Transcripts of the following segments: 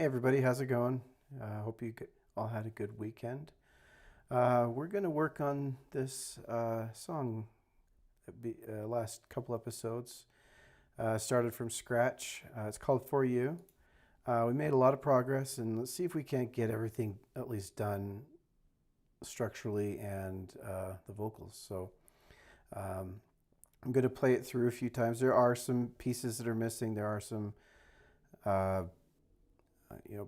Hey everybody, how's it going? Hope you all had a good weekend. We're going to work on this song last couple episodes. Started from scratch. It's called For You. We made a lot of progress, and let's see if we can't get everything at least done structurally and the vocals. So I'm going to play it through a few times. There are some pieces that are missing. There are some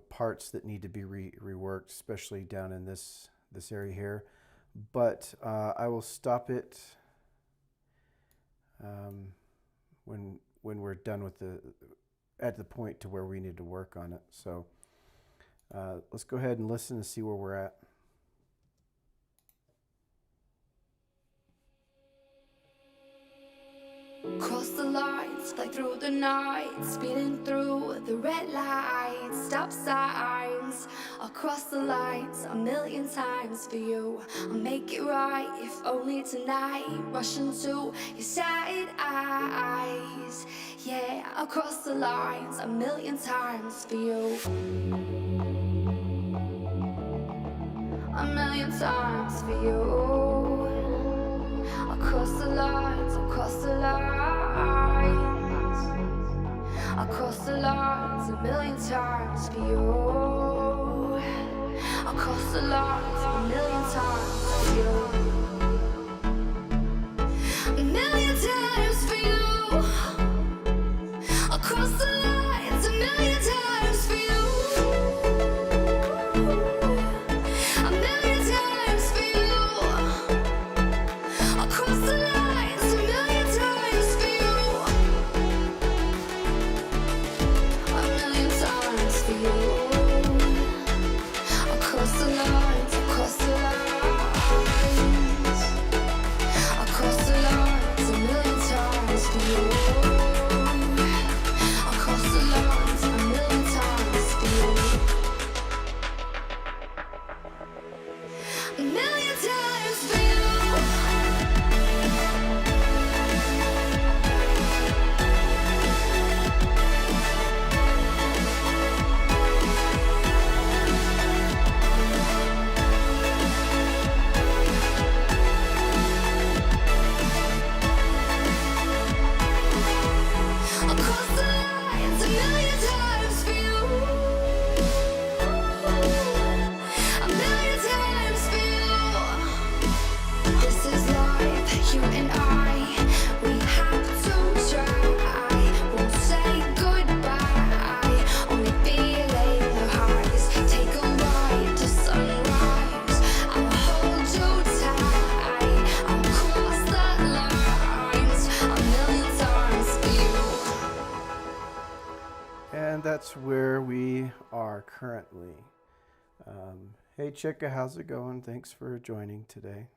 parts that need to be reworked, especially down in this area here. But I will stop it when we're done with at the point to where we need to work on it. So let's go ahead and listen and see where we're at. Cross the lines, fly through the night, speeding through the red lights, stop signs. Across the lines a million times for you. I'll make it right if only tonight. Rush into your side eyes. Yeah, across the lines a million times for you. A million times for you. Across the lines, across the lines, across the lines a million times for you. Across the lines a million times for you. A million times for you. Across the lines a million times for you. A million times for you. Across the lines, a million times for you. A million times for you. Across the lines, across the lines. Across the lines, a million times for you. Across the lines, a million times for you. A million times for you. Across the lines, a million times for you. A million times for you. This is life, you and I. We have to try. Won't say goodbye. Only feeling the highs. Take a ride to sunrise. I'll hold you tight. I'll cross the lines a million times for you. And that's where we are currently. Hey Chica, how's it going? Thanks for joining today.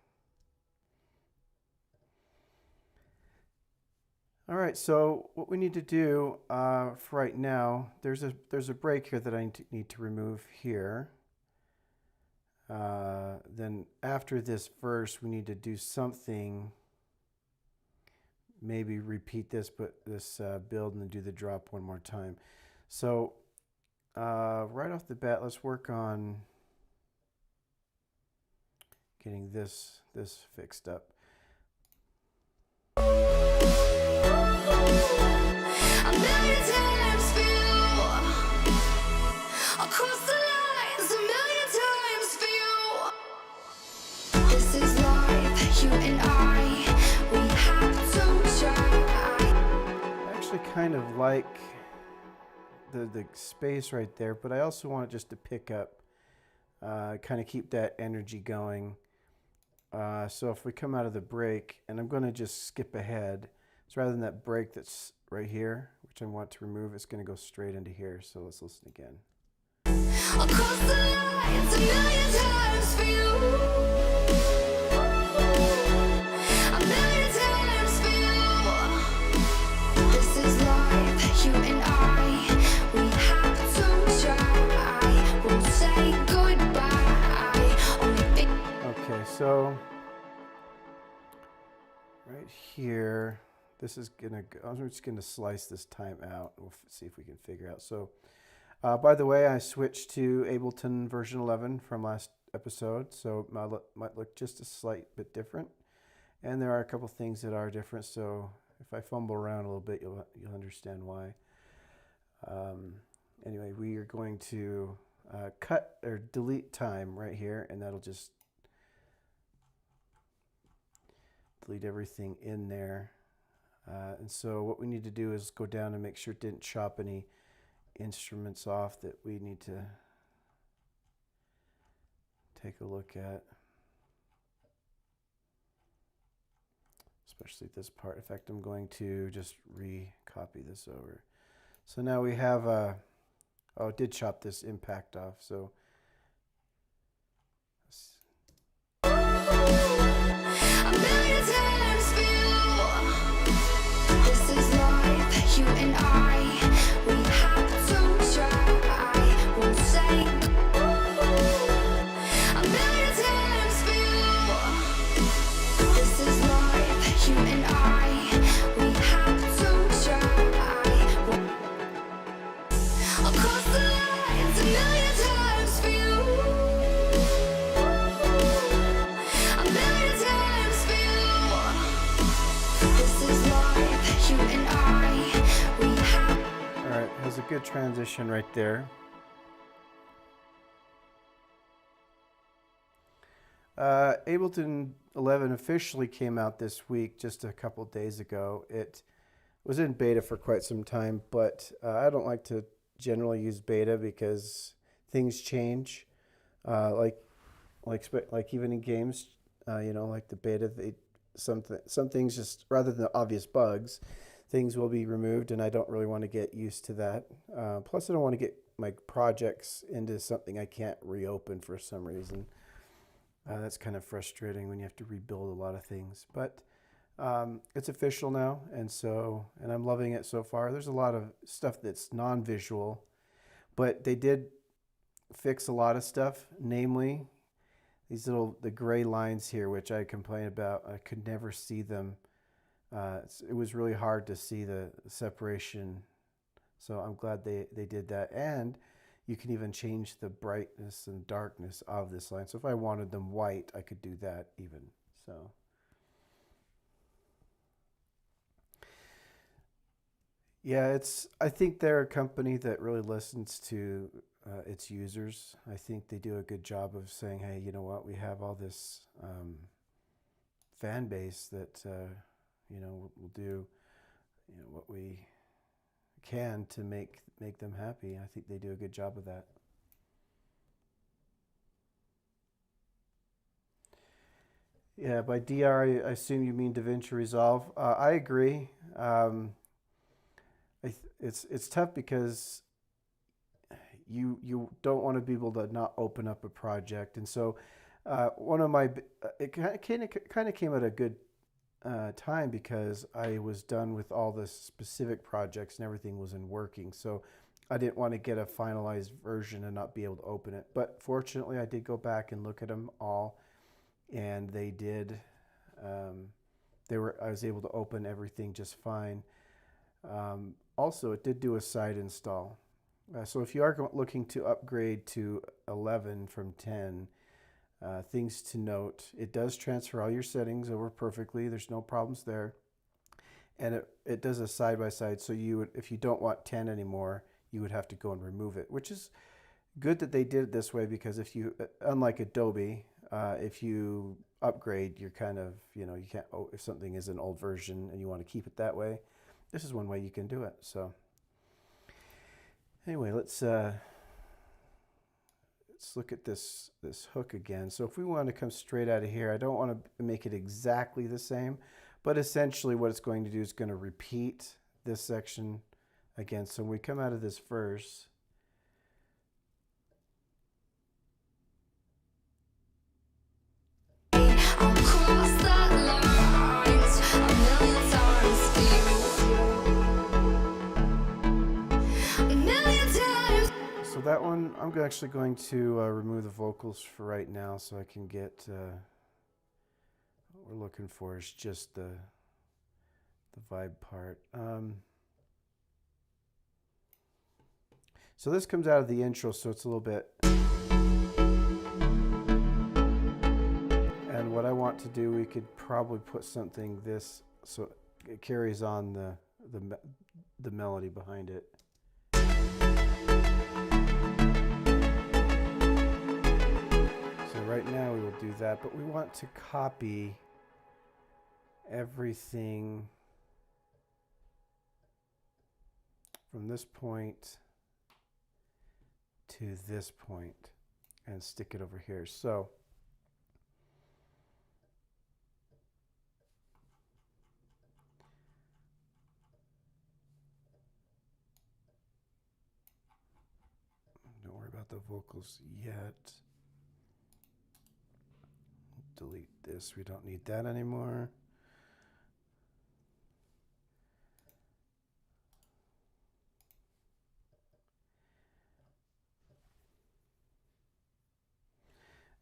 All right, so what we need to do for right now, there's a break here that I need to remove here. Then after this verse, we need to do something. Maybe repeat this, but this build and then do the drop one more time. So right off the bat, let's work on getting this fixed up. A million times for you. Across the lines, a million times for you. This is life, you and I. We have to try. I actually kind of like the space right there, but I also want it just to pick up, kind of keep that energy going. So if we come out of the break, and I'm going to just skip ahead, so rather than that break that's right here, which I want to remove, it's going to go straight into here. So let's listen again. Across the lines, a million times for you. A million times for you. This is life, you and I. We have to try. Won't say goodbye. Okay, so right here, this is gonna go, I'm just gonna slice this time out. We'll see if we can figure out. So By the way, I switched to Ableton version 11 from last episode, so it might look just a slight bit different. And there are a couple things that are different, so if I fumble around a little bit, you'll understand why. Anyway, we are going to cut or delete time right here, and that'll just delete everything in there. And so what we need to do is go down and make sure it didn't chop any instruments off that we need to take a look at. Especially this part. In fact, I'm going to just re-copy this over. So now we have oh, it did chop this impact off, so A million times feel this is life, you and I. We have to try. Won't say a million times feel this is life, you and I. We have to try. Across the lines, a million times feel. A million times feel this is life, you and I. We have. all right, has a good transition right there. Ableton 11 officially came out this week, just a couple days ago. It was in beta for quite some time, but I don't like to generally use beta because things change. Like even in games, like the beta, some things just, rather than obvious bugs, things will be removed, and I don't really want to get used to that. Plus, I don't want to get my projects into something I can't reopen for some reason. That's kind of frustrating when you have to rebuild a lot of things. But it's official now, and I'm loving it so far. There's a lot of stuff that's non-visual, but they did fix a lot of stuff, namely the gray lines here, which I complain about. I could never see them. It was really hard to see the separation, so I'm glad they did that. And you can even change the brightness and darkness of this line. So if I wanted them white, I could do that even. So yeah, I think they're a company that really listens to its users. I think they do a good job of saying, hey, you know what, we have all this fan base that we'll do what we can to make them happy. I think they do a good job of that. Yeah, by DR, I assume you mean DaVinci Resolve. I agree. It's tough because you don't want to be able to not open up a project, and so one of my it kind of came at a good time because I was done with all the specific projects and everything was in working. So I didn't want to get a finalized version and not be able to open it. But fortunately, I did go back and look at them all, and they did. I was able to open everything just fine. Also, it did do a side install. So if you are looking to upgrade to 11 from 10, things to note: it does transfer all your settings over perfectly. There's no problems there. And it does a side-by-side. So if you don't want 10 anymore, you would have to go and remove it, which is good that they did it this way, because unlike Adobe, if you upgrade, you're kind of, you can't, if something is an old version and you want to keep it that way, this is one way you can do it. So anyway, let's look at this hook again. So if we want to come straight out of here, I don't want to make it exactly the same, but essentially what it's going to do is going to repeat this section again. So when we come out of this verse, Across the lines, a million times feel. A million times. so that one, I'm actually going to remove the vocals for right now, so I can get what we're looking for is just the vibe part. So this comes out of the intro, so it's a little bit. And what I want to do, we could probably put something this so it carries on the melody behind it. So right now we will do that, but we want to copy everything from this point to this point and stick it over here. So don't worry about the vocals yet. Delete this, we don't need that anymore.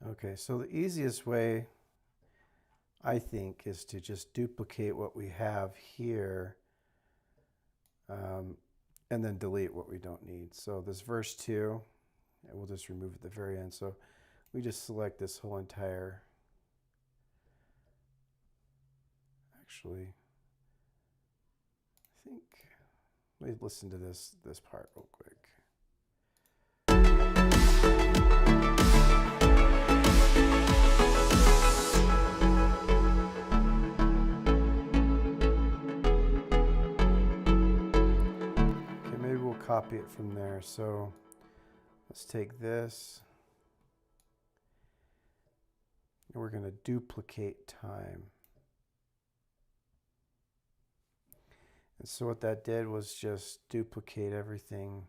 Okay, so the easiest way, I think, is to just duplicate what we have here and then delete what we don't need. So this verse 2, and we'll just remove at the very end. So we just select this whole entire, actually, I think, let me listen to this part real quick. Copy it from there. So let's take this and we're going to duplicate time. And so what that did was just duplicate everything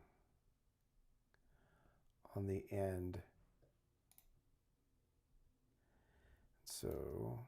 on the end. So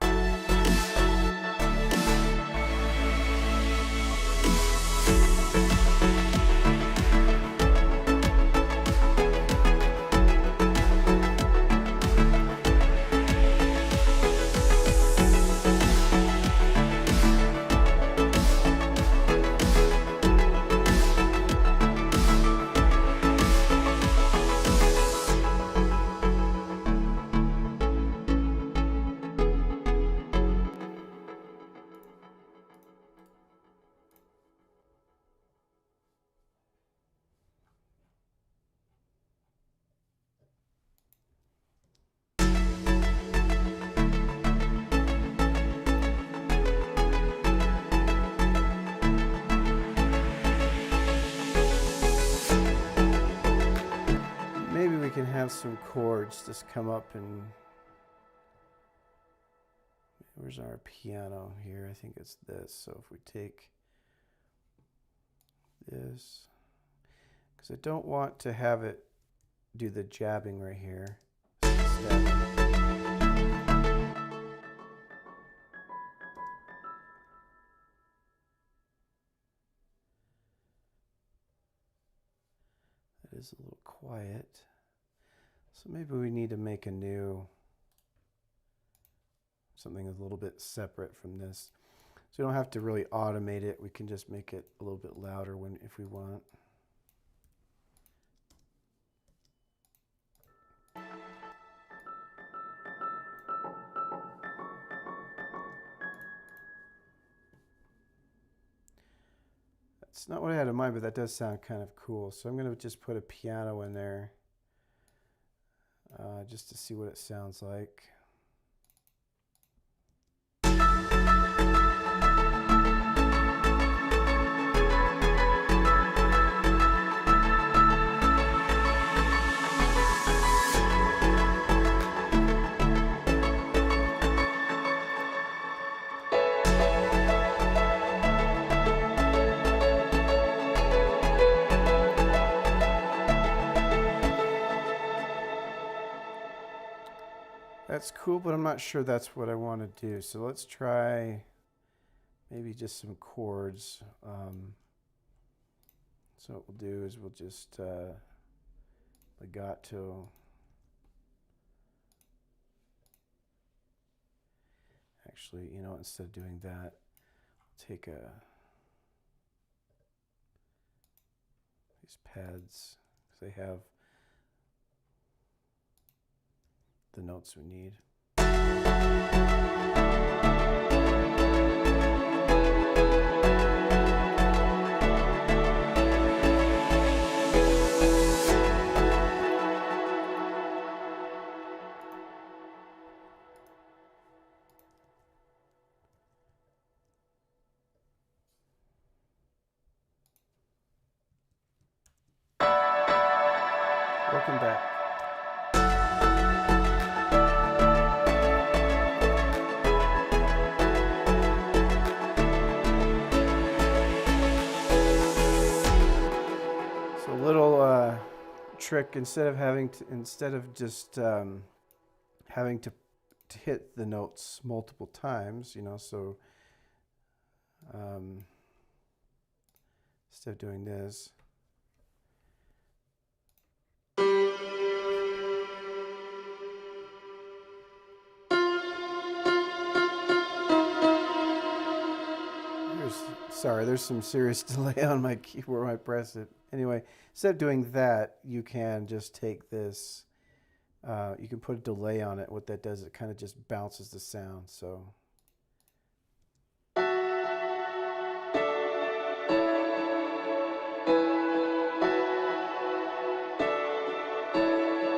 maybe we can have some chords just come up and where's our piano here? I think it's this. So if we take this, because I don't want to have it do the jabbing right here. That is a little quiet. So maybe we need to make a new, something a little bit separate from this. So we don't have to really automate it. We can just make it a little bit louder if we want. That's not what I had in mind, but that does sound kind of cool. So I'm going to just put a piano in there just to see what it sounds like. That's cool, but I'm not sure that's what I want to do. So let's try maybe just some chords. So what we'll do is we'll just legato. Actually, you know, instead of doing that, I'll take these pads, they have the notes we need. Welcome back. So a little trick, instead of just having to hit the notes multiple times, you know, so instead of doing this, there's some serious delay on my keyboard when I press it. Anyway, instead of doing that, you can just take this, you can put a delay on it. What that does, it kind of just bounces the sound. So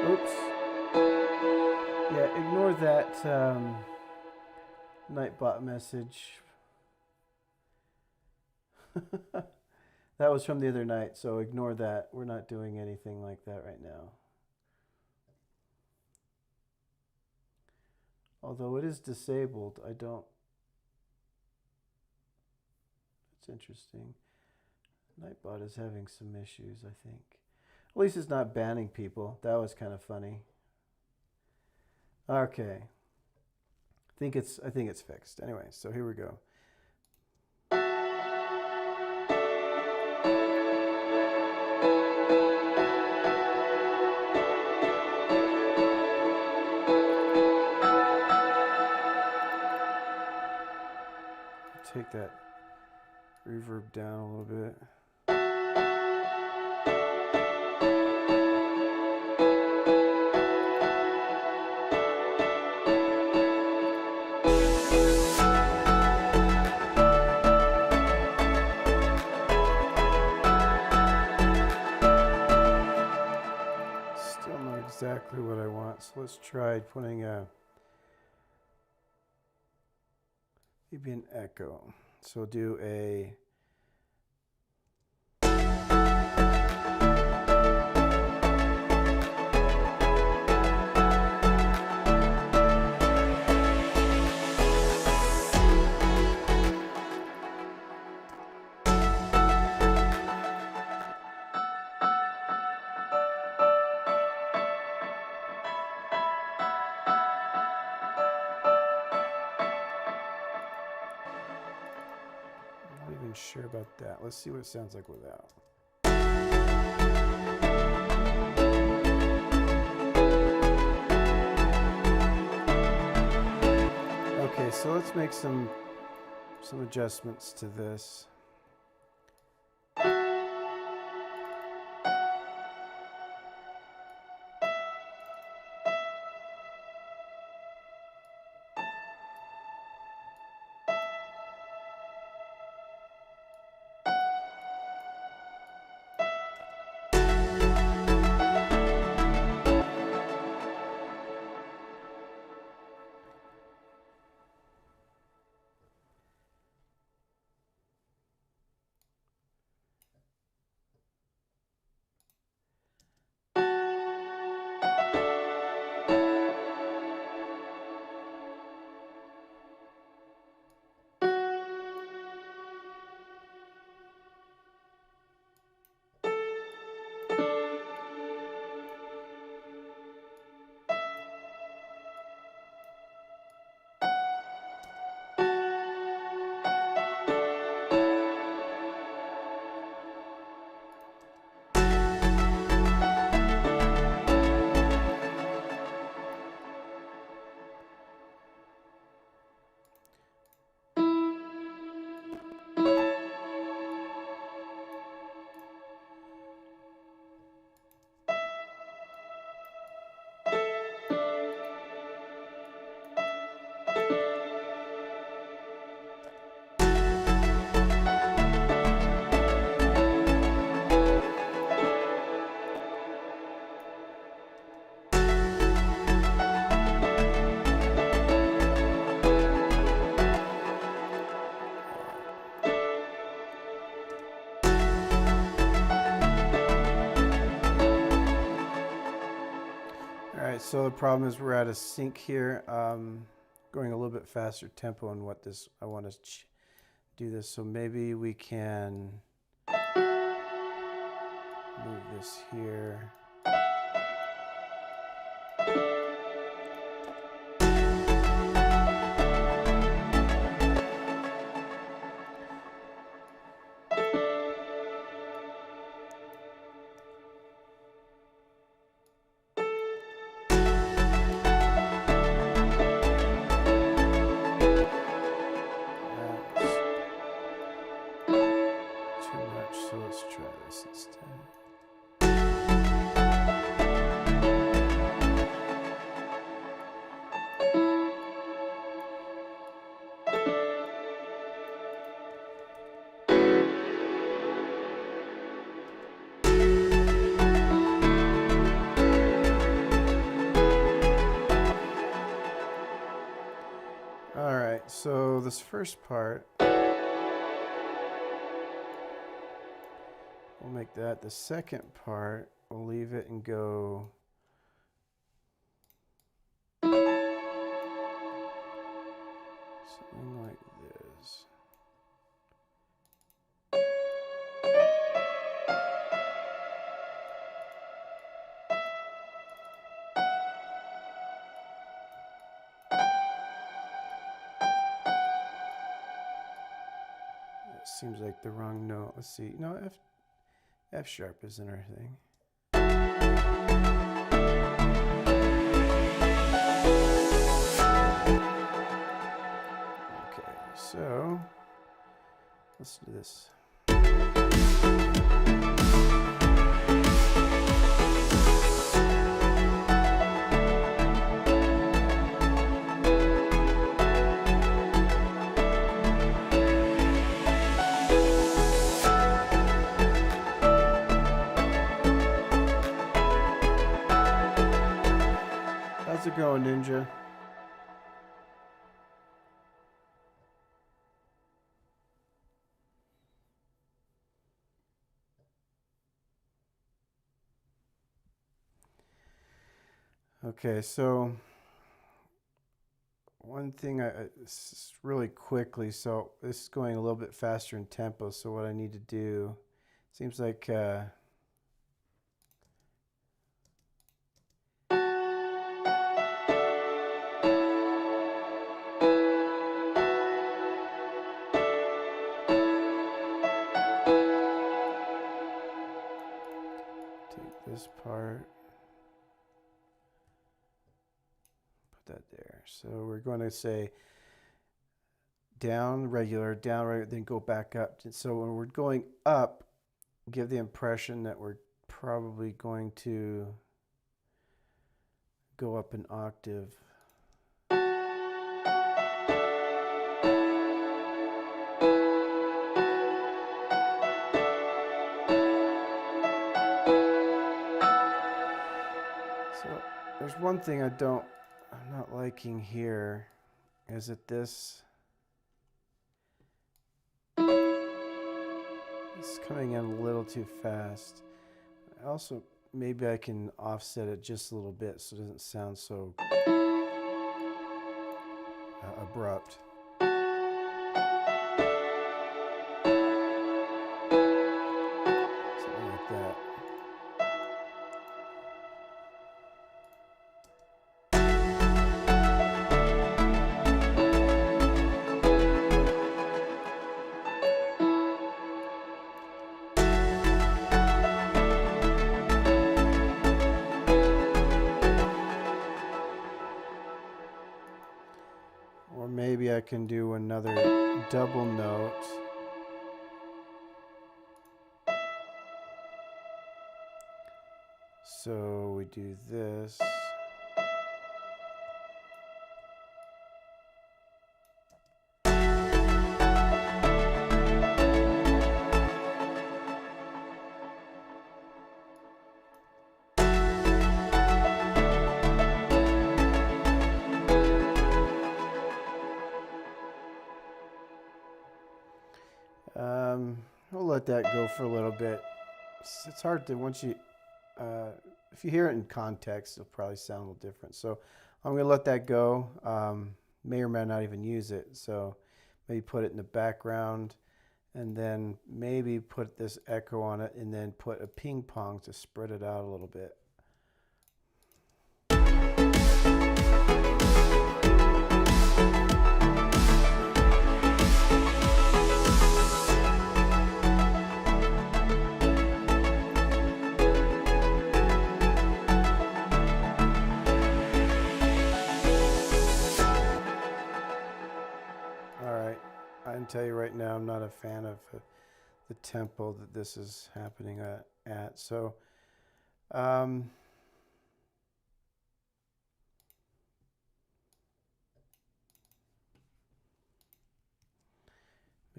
oops. Yeah, ignore that Nightbot message. That was from the other night, so ignore that. We're not doing anything like that right now. Although it is disabled, I don't... It's interesting. Nightbot is having some issues, I think. At least it's not banning people. That was kind of funny. Okay. I think it's fixed. Anyway, so here we go. Take that reverb down a little bit. Still not exactly what I want, so let's try putting maybe an echo. So we'll do a sure about that. Let's see what it sounds like without. Okay, so let's make some adjustments to this. Alright, so the problem is we're at a sync here. Going a little bit faster tempo on what this, I want to do this, so maybe we can move this here. So let's try this instead. All right, so this first part, we'll make that. The second part, we'll leave it and go something like this. That seems like the wrong note. Let's see. No, F sharp isn't our thing. Okay, so let's do this. How's it going, Ninja? Okay, so one thing, really quickly, so this is going a little bit faster in tempo, so what I need to do, seems like take this part, put that there. So we're going to say down regular, then go back up. So when we're going up, give the impression that we're probably going to go up an octave. So there's one thing I'm not liking here, is that this is coming in a little too fast. Also, maybe I can offset it just a little bit so it doesn't sound so abrupt. Something like that. Or maybe I can do another double note. So we do this. We'll let that go for a little bit. It's hard to, once you if you hear it in context, it'll probably sound a little different. So I'm going to let that go. May or may not even use it. So maybe put it in the background, and then maybe put this echo on it, and then put a ping pong to spread it out a little bit. I can tell you right now, I'm not a fan of the tempo that this is happening at. So,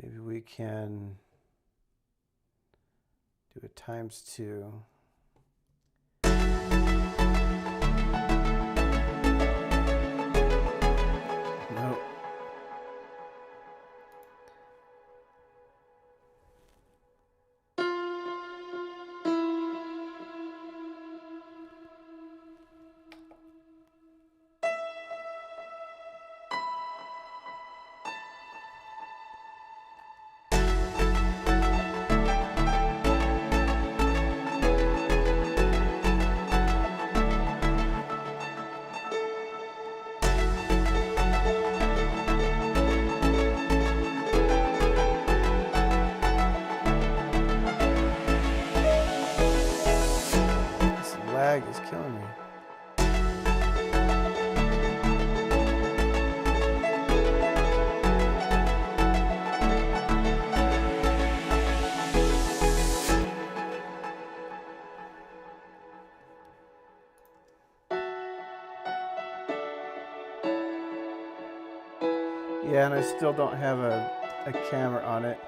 maybe we can do a ×2. Nope. Is killing me. Yeah, and I still don't have a camera on it.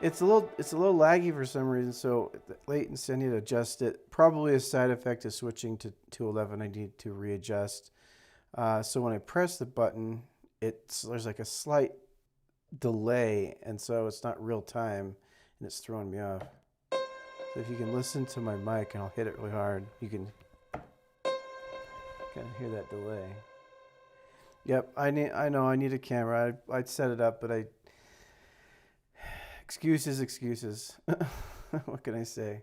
It's a little laggy for some reason, so the latency I need to adjust it. Probably a side effect of switching to 211. I need to readjust. So when I press the button, there's like a slight delay, and so it's not real time, and it's throwing me off. So if you can listen to my mic, and I'll hit it really hard, you can kind of hear that delay. Yep, I know I need a camera. I'd set it up, but excuses. What can I say?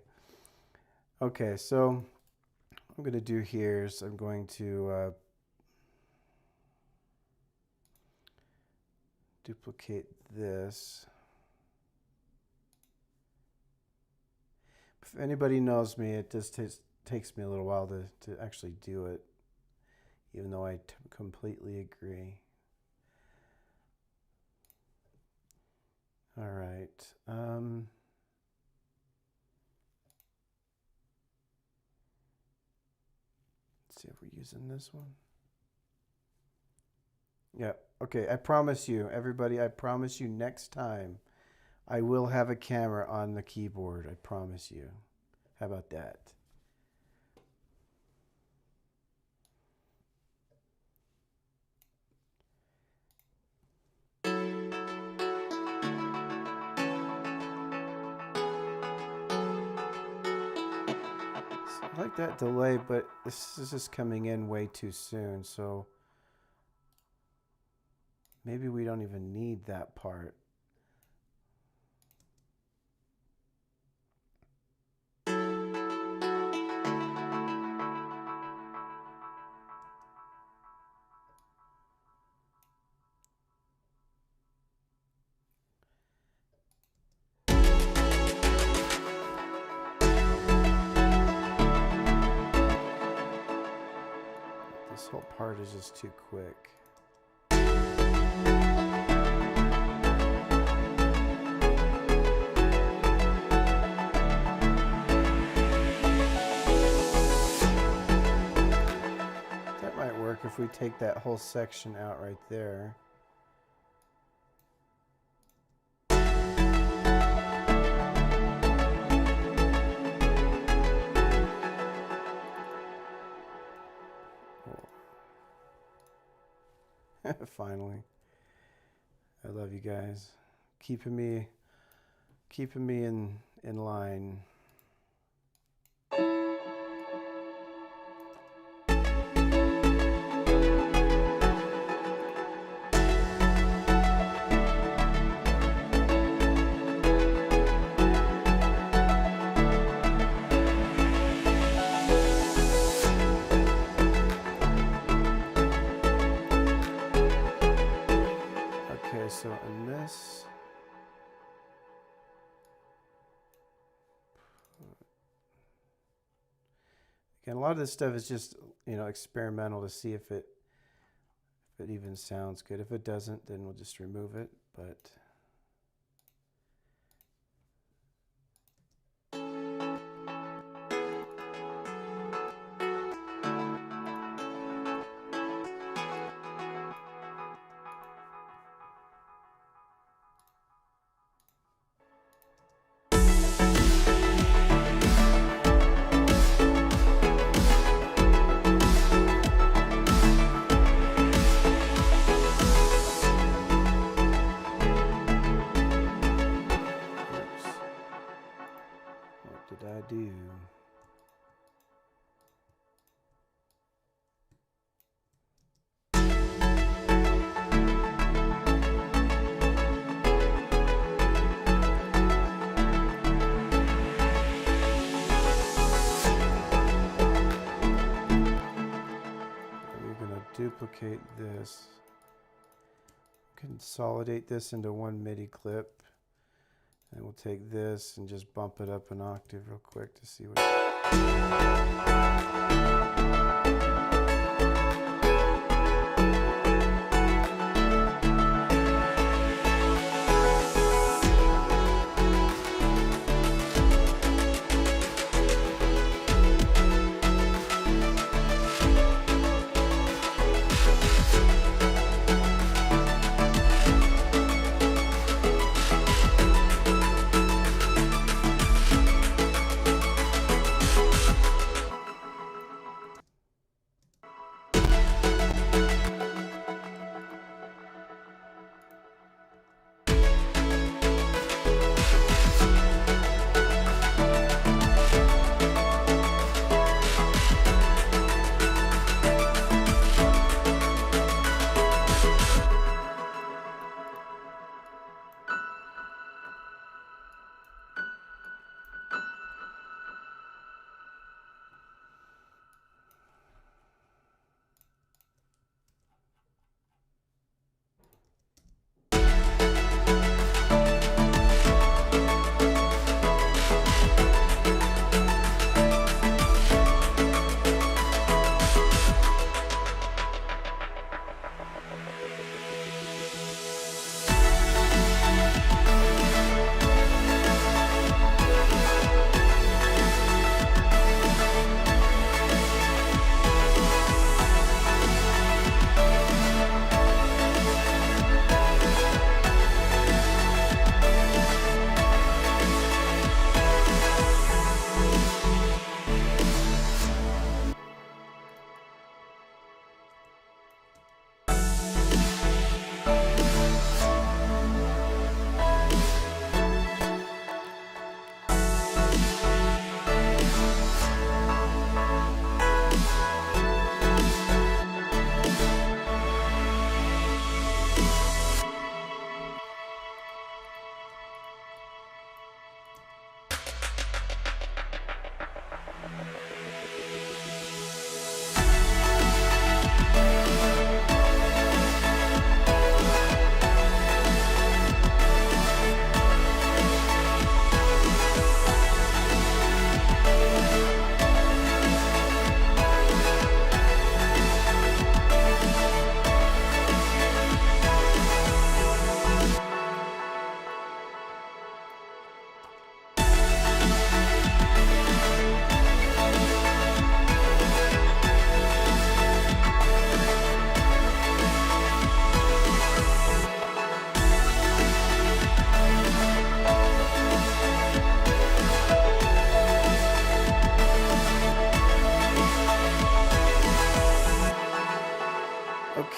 Okay, so what I'm going to do here is I'm going to duplicate this. If anybody knows me, it just takes me a little while to actually do it, even though I completely agree. All right. Let's see if we're using this one. Yeah. Okay. I promise you, everybody, I promise you next time I will have a camera on the keyboard. I promise you. How about that? I like that delay, but this is just coming in way too soon, so maybe we don't even need that part. This whole part is just too quick. That might work if we take that whole section out right there. Finally. I love you guys. Keeping me in line. Again, a lot of this stuff is just, experimental to see if it even sounds good. If it doesn't, then we'll just remove it. But what did I do? Duplicate this, consolidate this into one MIDI clip, and we'll take this and just bump it up an octave real quick to see what.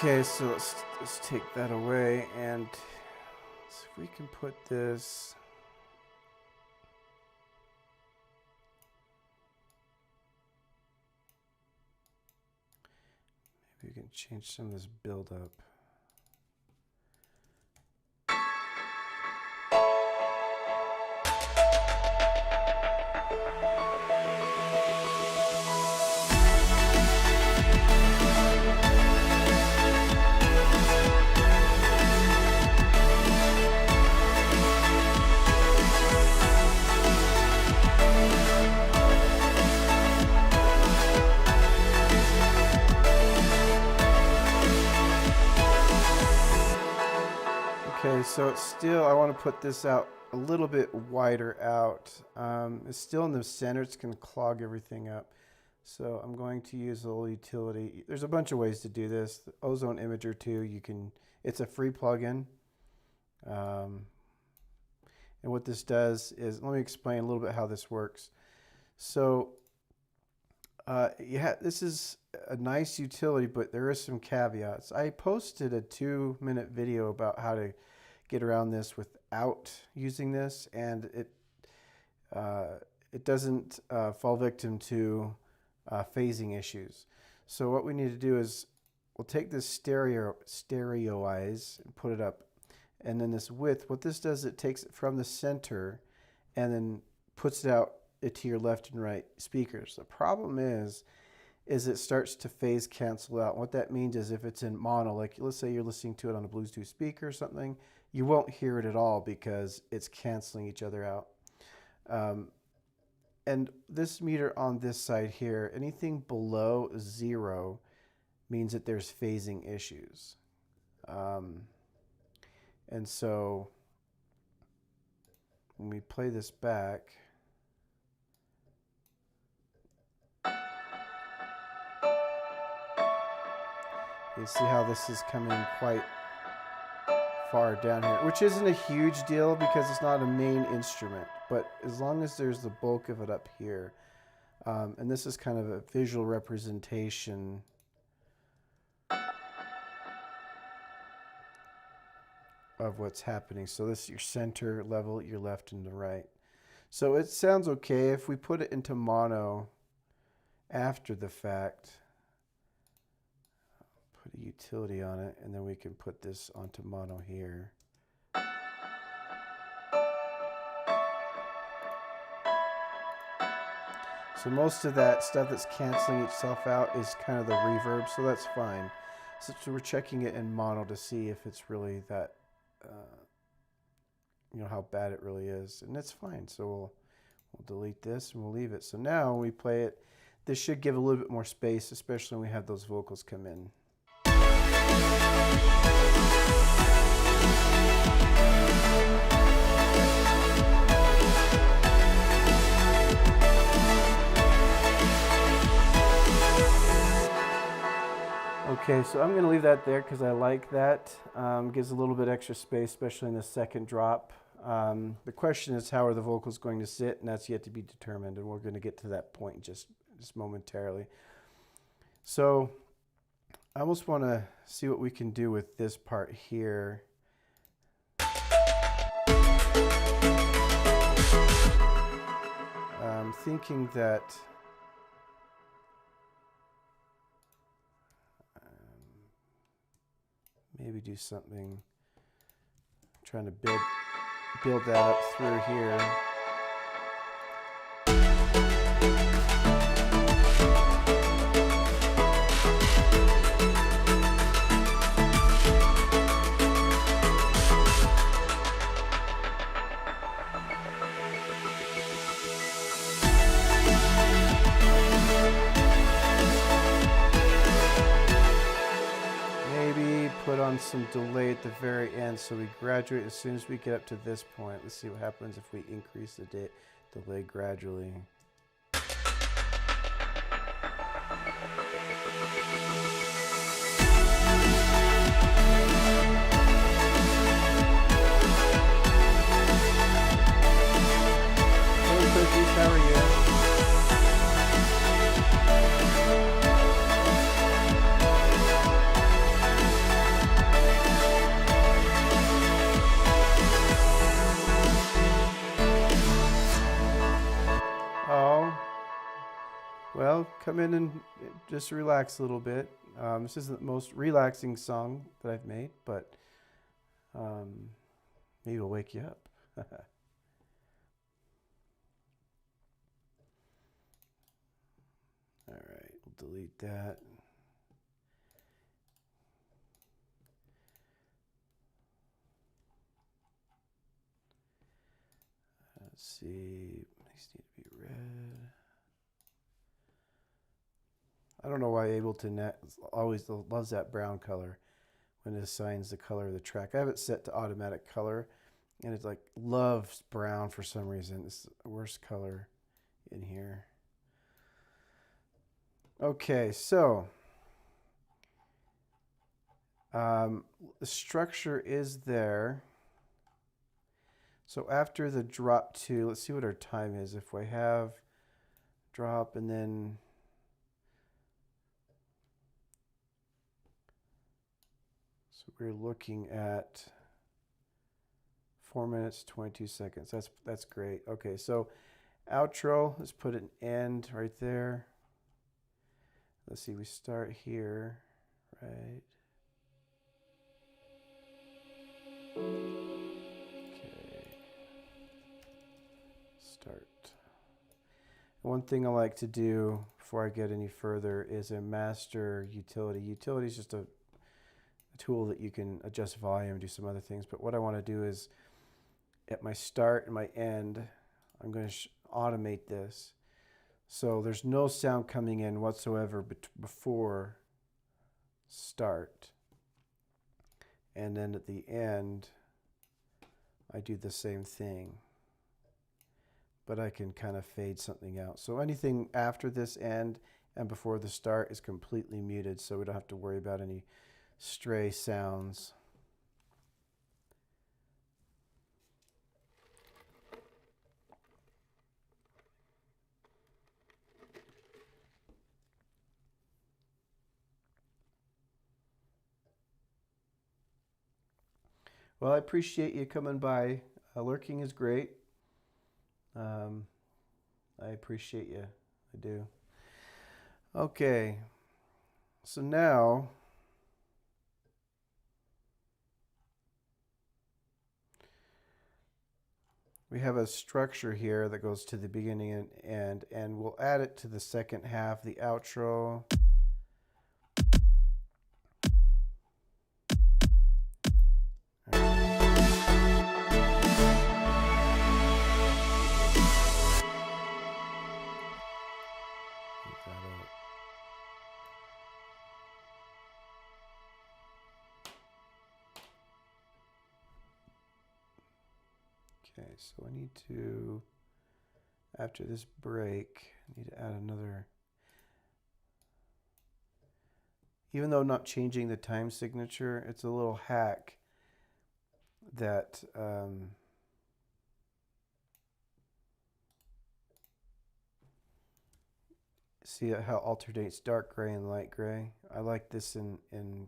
Okay, so let's take that away and see if we can put this. Maybe we can change some of this build up. so it's still, I want to put this out a little bit wider out. It's still in the center. It's going to clog everything up. So I'm going to use a little utility. There's a bunch of ways to do this. The Ozone Imager 2, you can, it's a free plugin. And what this does is, let me explain a little bit how this works. So this is a nice utility, but there is some caveats. I posted a 2-minute video about how to get around this without using this, and it doesn't fall victim to phasing issues. So what we need to do is we'll take this stereoize and put it up, and then this width, what this does, it takes it from the center and then puts it out to your left and right speakers. The problem is it starts to phase cancel out. What that means is if it's in mono, like let's say you're listening to it on a Bluetooth speaker or something, you won't hear it at all because it's canceling each other out. And this meter on this side here, anything below 0 means that there's phasing issues. And so when we play this back, you see how this is coming quite far down here, which isn't a huge deal because it's not a main instrument, but as long as there's the bulk of it up here, and this is kind of a visual representation of what's happening. So this is your center level, your left and the right. So it sounds okay. If we put it into mono after the fact, put a utility on it, and then we can put this onto mono here. So most of that stuff that's canceling itself out is kind of the reverb, so that's fine. So we're checking it in mono to see if it's really that, how bad it really is, and it's fine. So we'll delete this and we'll leave it. So now when we play it, this should give a little bit more space, especially when we have those vocals come in. Okay, so I'm going to leave that there because I like that. Gives a little bit extra space, especially in the second drop. The question is, how are the vocals going to sit, and that's yet to be determined, and we're going to get to that point just momentarily. So I almost want to see what we can do with this part here. I'm thinking that maybe do something, trying to build that up through here. Put on some delay at the very end so we graduate as soon as we get up to this point. Let's see what happens if we increase the delay gradually. Hey cookies, how are you? Well, come in and just relax a little bit. This isn't the most relaxing song that I've made, but maybe it'll wake you up. All right, we'll delete that. Let's see, these need to be red. I don't know why Ableton always loves that brown color when it assigns the color of the track. I have it set to automatic color, and it like loves brown for some reason. It's the worst color in here. Okay, so the structure is there. So after the drop 2, let's see what our time is. If we have drop and then so we're looking at 4 minutes 22 seconds. That's great. Okay, so outro, let's put an end right there. Let's see, we start here, right? Okay. Start. One thing I like to do before I get any further is a master utility. Utility is just a tool that you can adjust volume, do some other things. But what I want to do is at my start and my end, I'm going to automate this. So there's no sound coming in whatsoever before start. And then at the end, I do the same thing. But I can kind of fade something out. So anything after this end and before the start is completely muted, so we don't have to worry about any stray sounds. Well, I appreciate you coming by. Lurking is great. I appreciate you. I do. Okay. So now we have a structure here that goes to the beginning and end, and we'll add it to the second half, the outro. Okay, so I need to, after this break, I need to add another. Even though I'm not changing the time signature, it's a little hack that see how it alternates dark gray and light gray. I like this in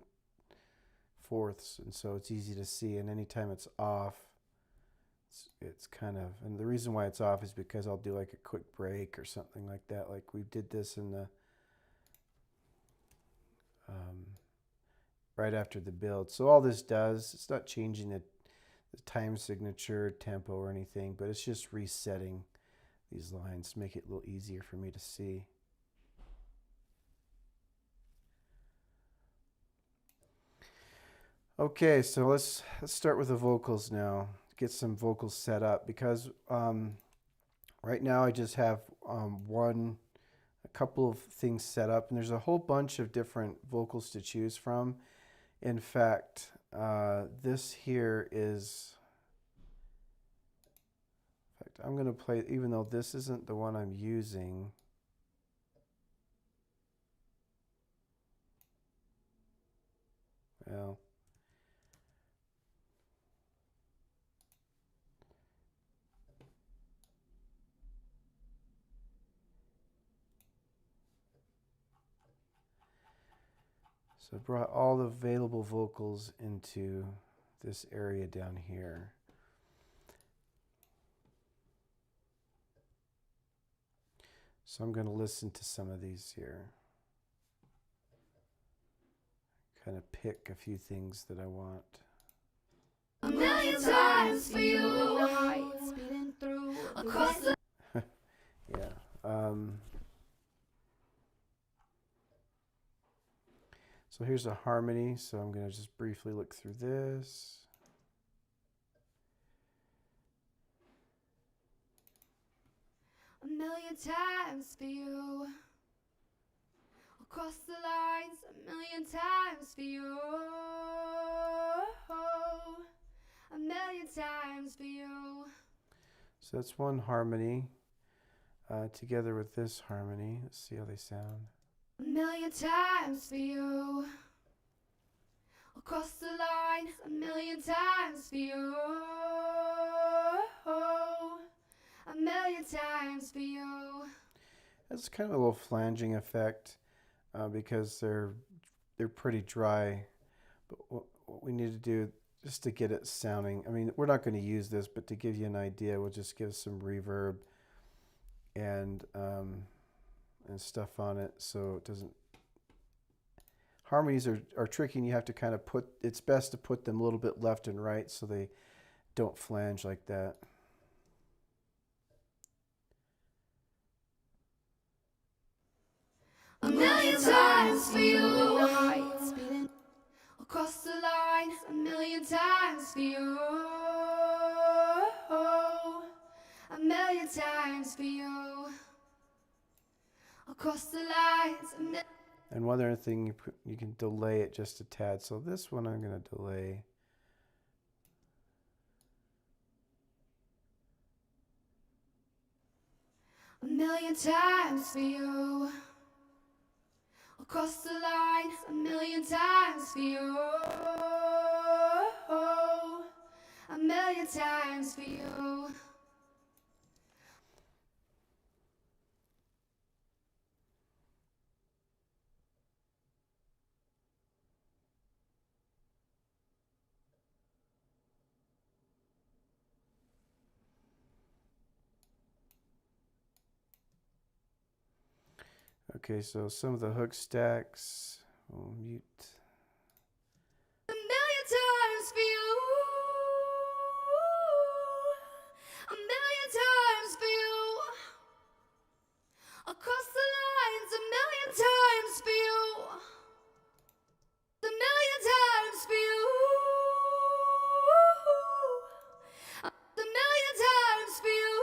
fourths, and so it's easy to see, and anytime it's off, it's kind of, and the reason why it's off is because I'll do like a quick break or something like that, like we did this in the right after the build. So all this does, it's not changing the time signature, tempo, or anything, but it's just resetting these lines to make it a little easier for me to see. Okay, so let's start with the vocals now. Get some vocals set up, because right now I just have a couple of things set up, and there's a whole bunch of different vocals to choose from. In fact, this here is, in fact, I'm going to play, even though this isn't the one I'm using. Well, so I brought all the available vocals into this area down here. So I'm going to listen to some of these here. Kind of pick a few things that I want. A million times for you, speeding through across the Yeah. So here's a harmony, so I'm going to just briefly look through this. a million times for you Across the lines a million times for you. A million times for you. So that's one harmony together with this harmony. Let's see how they sound. A million times for you. Across the line a million times for you. A million times for you. It's kind of a little flanging effect because they're pretty dry. But what we need to do just to get it sounding, I mean, we're not going to use this, but to give you an idea, we'll just give some reverb and stuff on it so it doesn't. Harmonies are tricky, and you have to kind of it's best to put them a little bit left and right so they don't flange like that. A million times for you. Across the line a million times for you. A million times for you. Across the lines. And one other thing, you can delay it just a tad. So this one I'm going to delay. A million times for you. Across the line a million times for you. A million times for you. Okay, so some of the hook stacks, we'll mute. A million times for you. A million times for you. Across the lines a million times for you. A million times for you. A million times for you.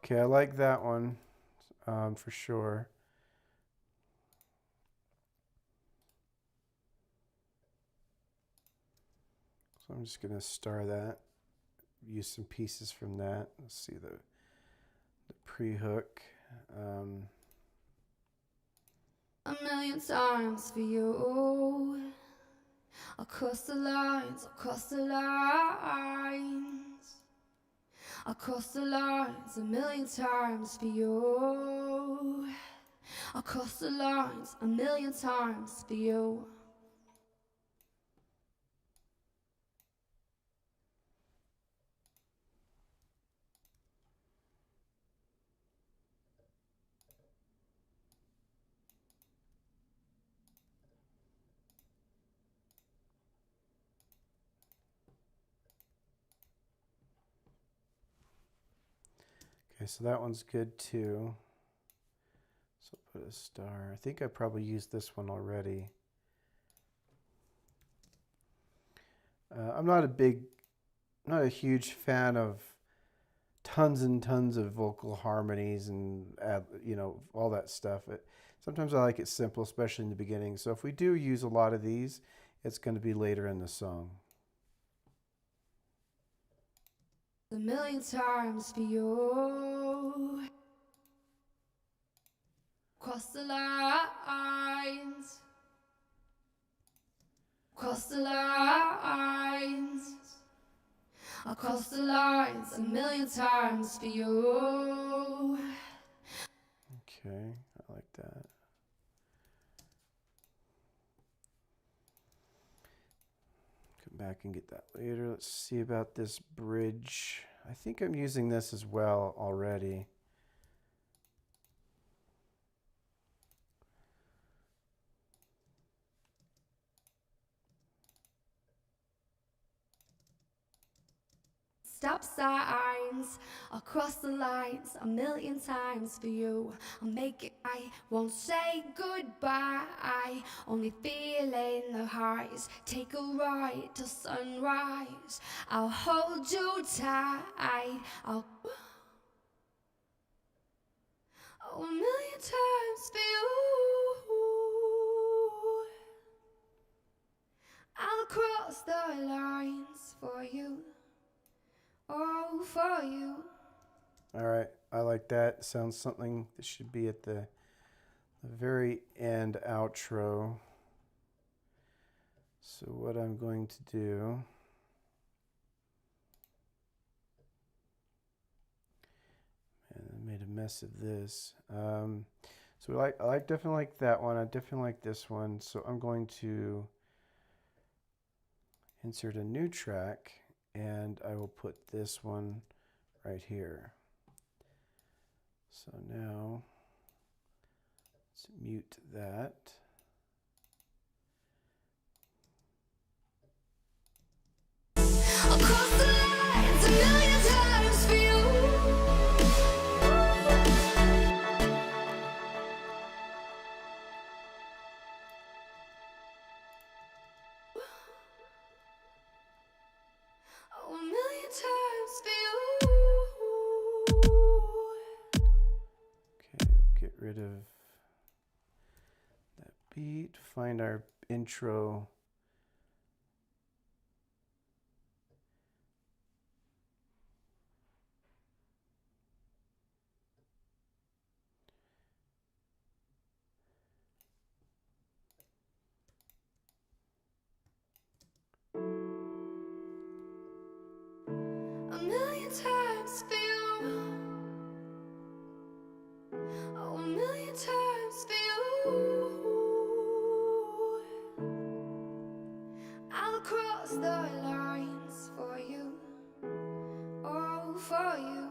Okay, I like that one for sure. So I'm just going to star that, use some pieces from that. Let's see the pre-hook. A million times for you. Across the lines, across the lines. Across the lines, a million times for you. Across the lines, a million times for you. Okay, so that one's good too. So I'll put a star. I think I probably used this one already. I'm not a huge fan of tons and tons of vocal harmonies and all that stuff. Sometimes I like it simple, especially in the beginning. So if we do use a lot of these, it's going to be later in the song. A million times for you. Across the lines. Across the lines. Across the lines, a million times for you. Okay, I like that. Come back and get that later. Let's see about this bridge. I think I'm using this as well already. Stop signs across the lines a million times for you. I'll make it, I won't say goodbye. Only feeling the highs. Take a ride till sunrise. I'll hold you tight. Oh, a million for you. All right, I like that. Sounds something that should be at the very end outro. So what I'm going to do, and I made a mess of this. So I definitely like that one. I definitely like this one. So I'm going to insert a new track, and I will put this one right here. So now let's mute that. I'll cross the lines a million times for you. Oh, a million times for you. Okay, we'll get rid of that beat, find our intro. A million times for you. Oh, a million times for you. I'll cross the lines for you. Oh, for you.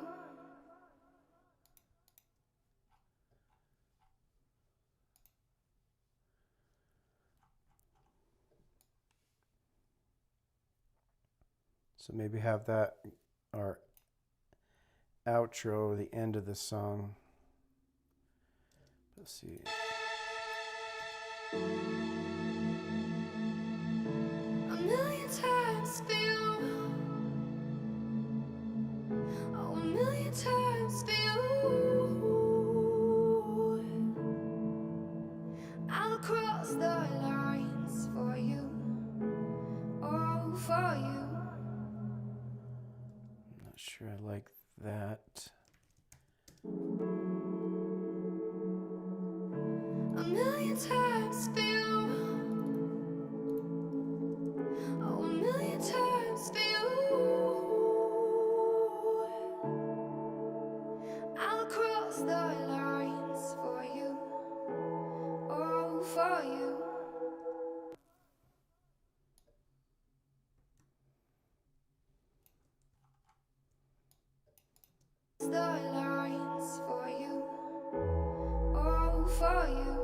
So maybe have that our outro, the end of the song. Let's see. A million times for you. Oh, a million times for you. I'll cross the lines for you. Oh, for you. I'm not sure I like that. A million times for you. Oh, a million times for you. I'll cross the lines for you. Oh, for you. The lines for you. Oh, for you.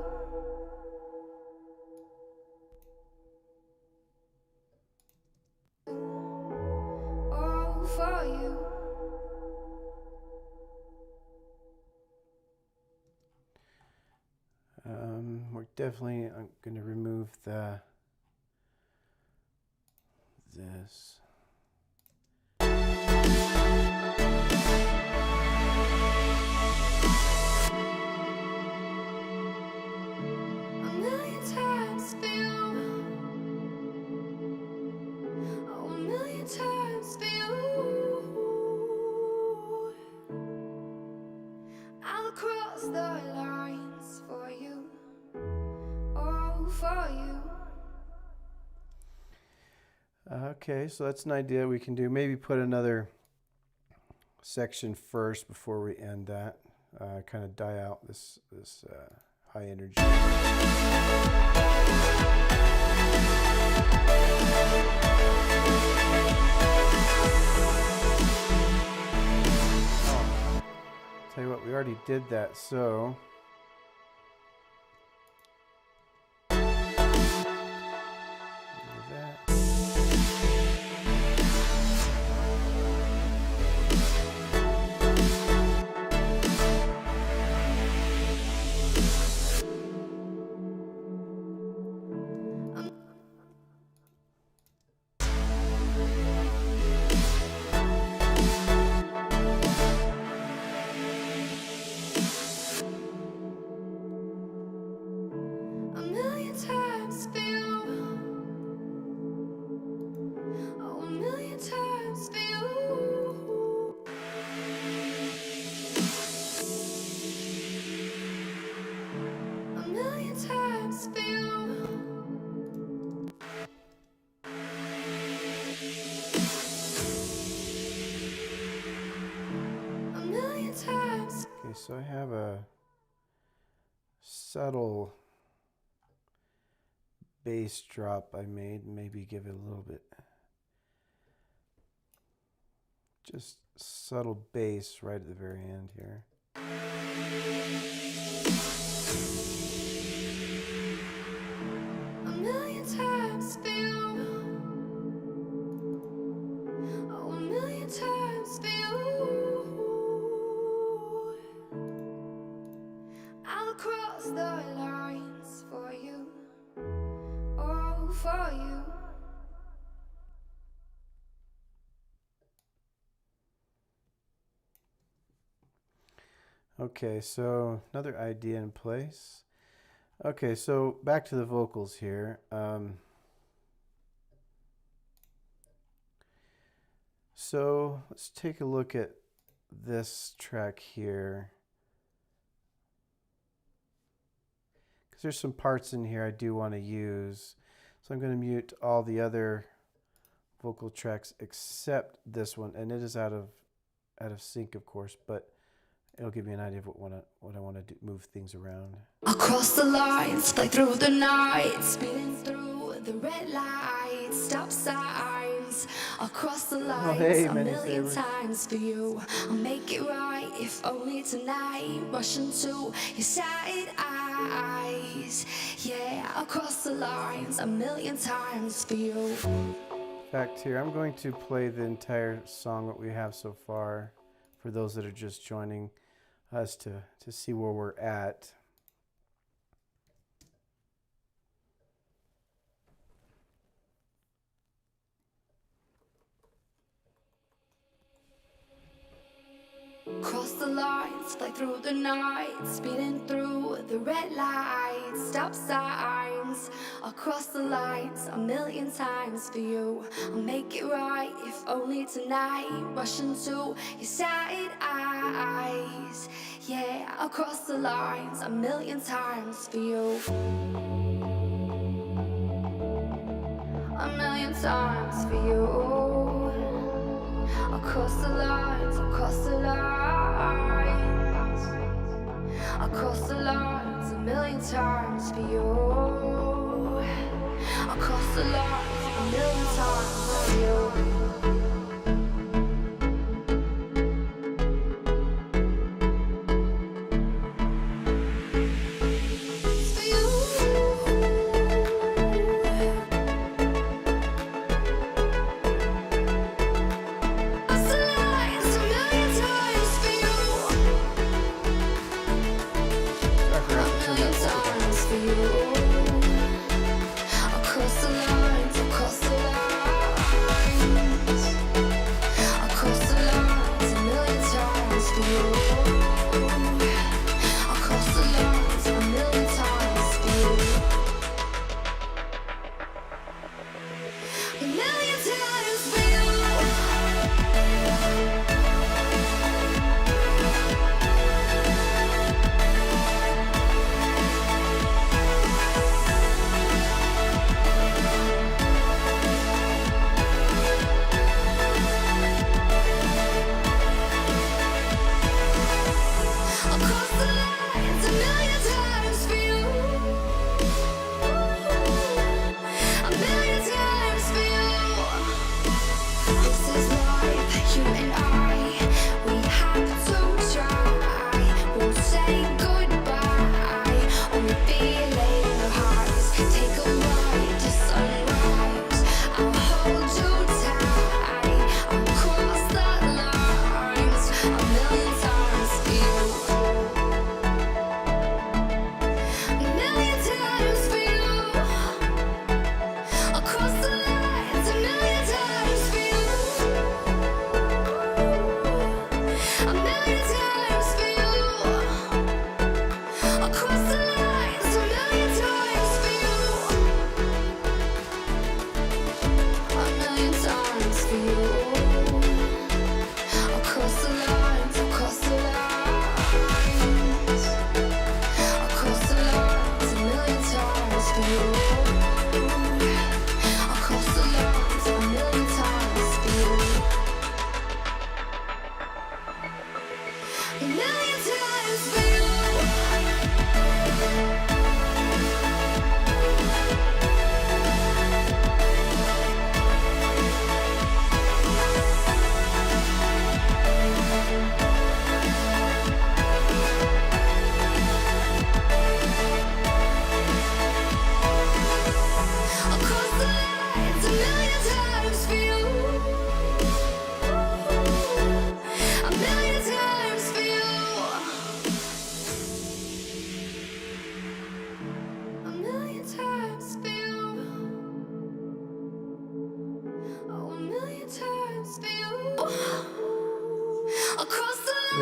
Oh, for you. We're definitely going to remove this. A million times for you. Oh, a million times for you. I'll cross the lines for you. Oh, for you. Okay, so that's an idea we can do. Maybe put another section first before we end that. Kind of die out this high energy. Oh, tell you what, we already did that, so do that. so I have a subtle bass drop I made. Maybe give it a little bit, just subtle bass right at the very end here. A million times for you. Oh, a million times for you. I'll cross the lines for you. Oh, for you. Okay, so another idea in place. Okay, so back to the vocals here. So let's take a look at this track here, because there's some parts in here I do want to use. So I'm going to mute all the other vocal tracks except this one, and it is out of sync, of course, but it'll give me an idea of what I want to do, move things around. Across the lines, fly through the night, speeding through the red lights, stop signs. Across the lines, hey, a many million favors. times for you. I'll make it right, if only tonight. Rush into your side eyes. Yeah, across the lines, a million times for you. In fact, here I'm going to play the entire song that we have so far for those that are just joining us to see where we're at. Cross the lines, fly through the night, speeding through the red lights, stop signs. Across the lines, a million times for you. I'll make it right, if only tonight. Rush into your side eyes. Yeah, across the lines, a million times for you. A million times for you. Across the lines, across the lines. Across the lines, a million times for you. Across the lines, a million times for you. Across the lines, across the lines.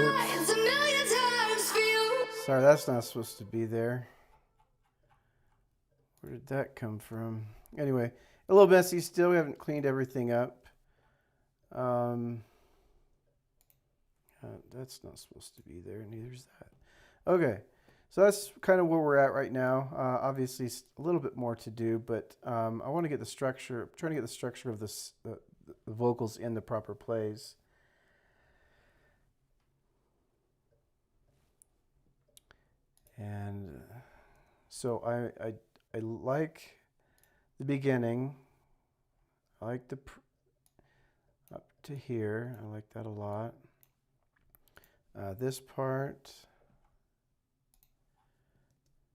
lines a million times for you. Sorry, that's not supposed to be there. Where did that come from? Anyway, a little messy still. We haven't cleaned everything up. That's not supposed to be there. Neither is that. Okay, so that's kind of where we're at right now. Obviously, a little bit more to do, but I want to get the structure. I'm trying to get the structure of the vocals in the proper place. And so I like the beginning. I like the up to here. I like that a lot. This part.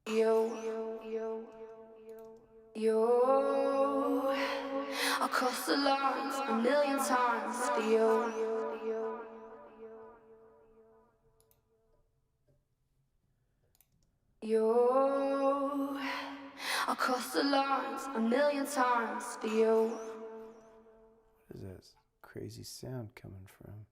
I'll cross the lines a million times for you. I'll cross the lines a million times for you. What is that crazy sound coming from?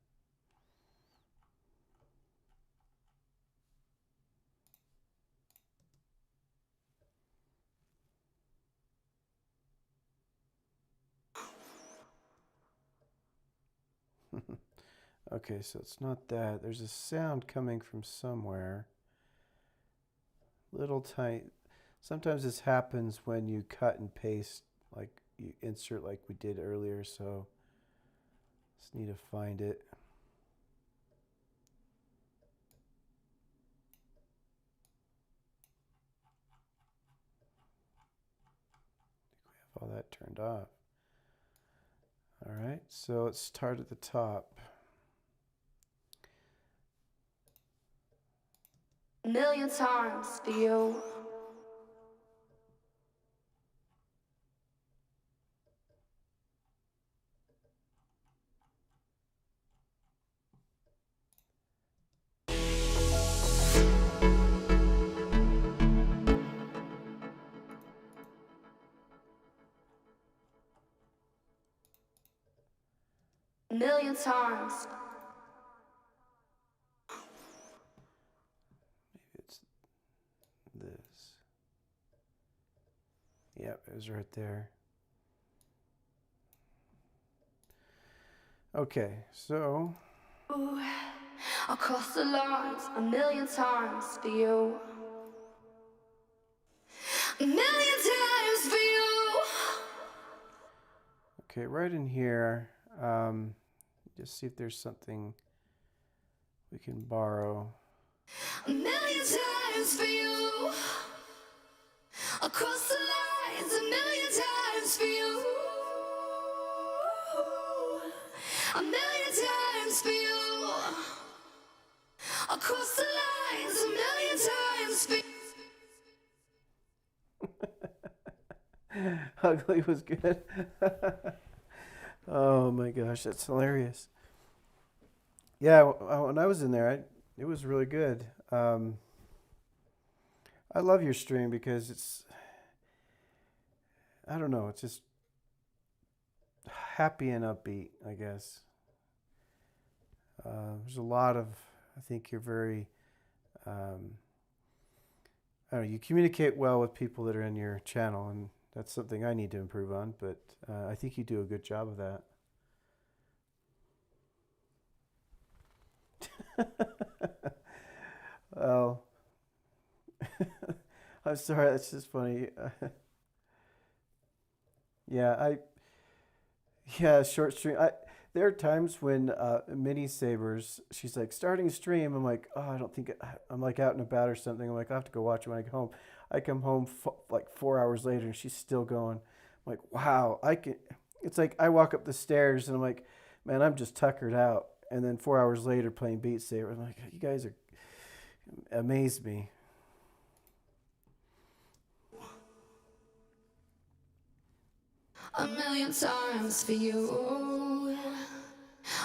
Okay, so it's not that. There's a sound coming from somewhere. Little tiny. Sometimes this happens when you cut and paste, like you insert like we did earlier, so just need to find it. I think we have all that turned off. All right, so let's start at the top. A million times for you. A million times. Maybe it's this. Yep, it was right there. Okay, so I'll cross the lines a million times for you. A million times for you. okay, right in here, just see if there's something we can borrow. A million times for you. Across the lines a million times for you. A million times for you. Across the lines a million times for you. Ugly was good. Oh my gosh, that's hilarious. Yeah, when I was in there, it was really good. I love your stream because it's, I don't know, it's just happy and upbeat, I guess. There's a lot of, I think you're very, I don't know, you communicate well with people that are in your channel, and that's something I need to improve on, but I think you do a good job of that. Well, I'm sorry, that's just funny. Yeah, short stream. There are times when Mini Sabers, she's like starting a stream. I'm like, oh, I don't think I'm like out and about or something. I'm like, I have to go watch it when I get home. I come home like 4 hours later and she's still going. I'm like, wow, I can. It's like I walk up the stairs and I'm like, man, I'm just tuckered out. And then 4 hours later playing Beat Saber, I'm like, you guys are amaze me. A million times for you.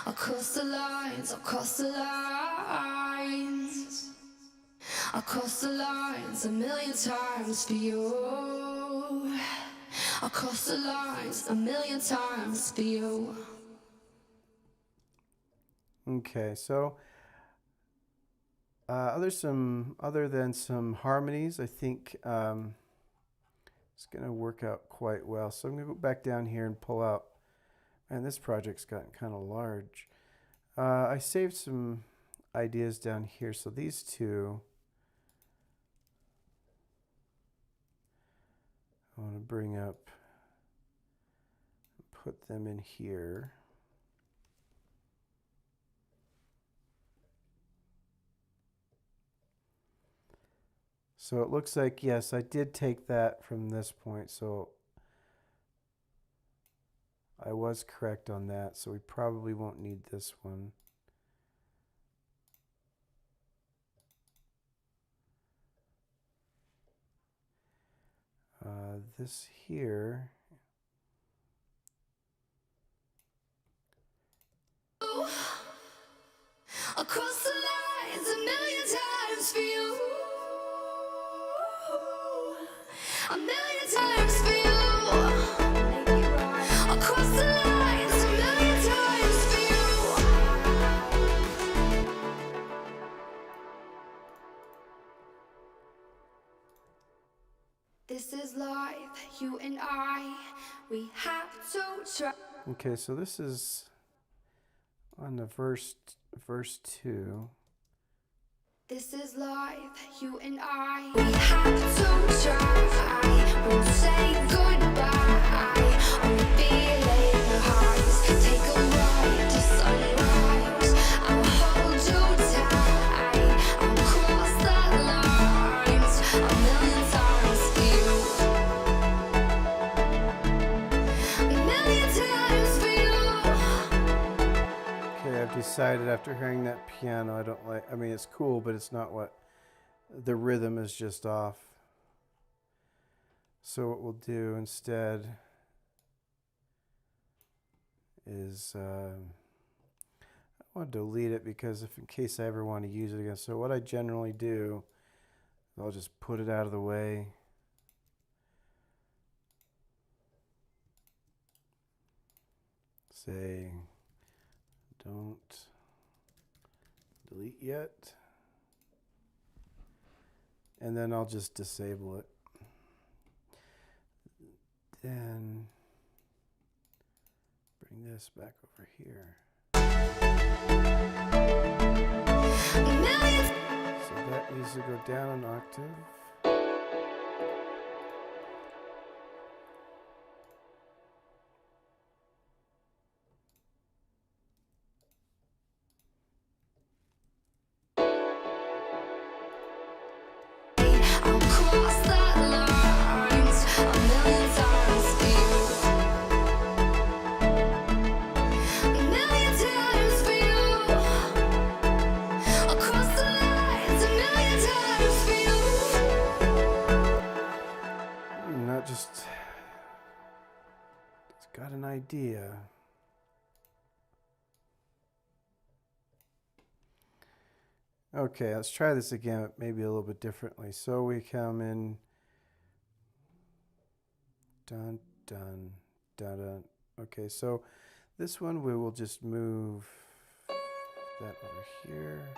Across the lines, across the lines. Across the lines, a million times for you. Across the lines, a million times for you. Okay, so Other than some harmonies, I think it's gonna work out quite well. So I'm gonna go back down here and pull out. And this project's gotten kind of large. I saved some ideas down here. So these two, I want to bring up, put them in here. So it looks like, yes, I did take that from this point. So I was correct on that. So we probably won't need this one. This here. Across the lines a million times for you. A million times for you. Across the lines a million times for you. This is life, you and I. We have to try. Okay, so this is on the verse 2. This is life, you and I. We have to try. Won't say goodbye. I'm feeling the highs. Take a ride to sunrise. I'll hold you tight. I'll cross the lines a million times for you. A million times for you. Okay, I've decided after hearing that piano, I don't like, I mean, it's cool, but it's not what, the rhythm is just off. So what we'll do instead is, I want to delete it because if in case I ever want to use it again. So what I generally do, I'll just put it out of the way. Say, don't delete yet. And then I'll just disable it. Then bring this back over here. So that needs to go down an octave. I'll cross the lines a million times for you. A million times for you. Across the lines a million times for you. Not just got an idea. Okay, let's try this again, maybe a little bit differently. So we come in, dun, dun, dun, dun. Okay, so this one we will just move that over here.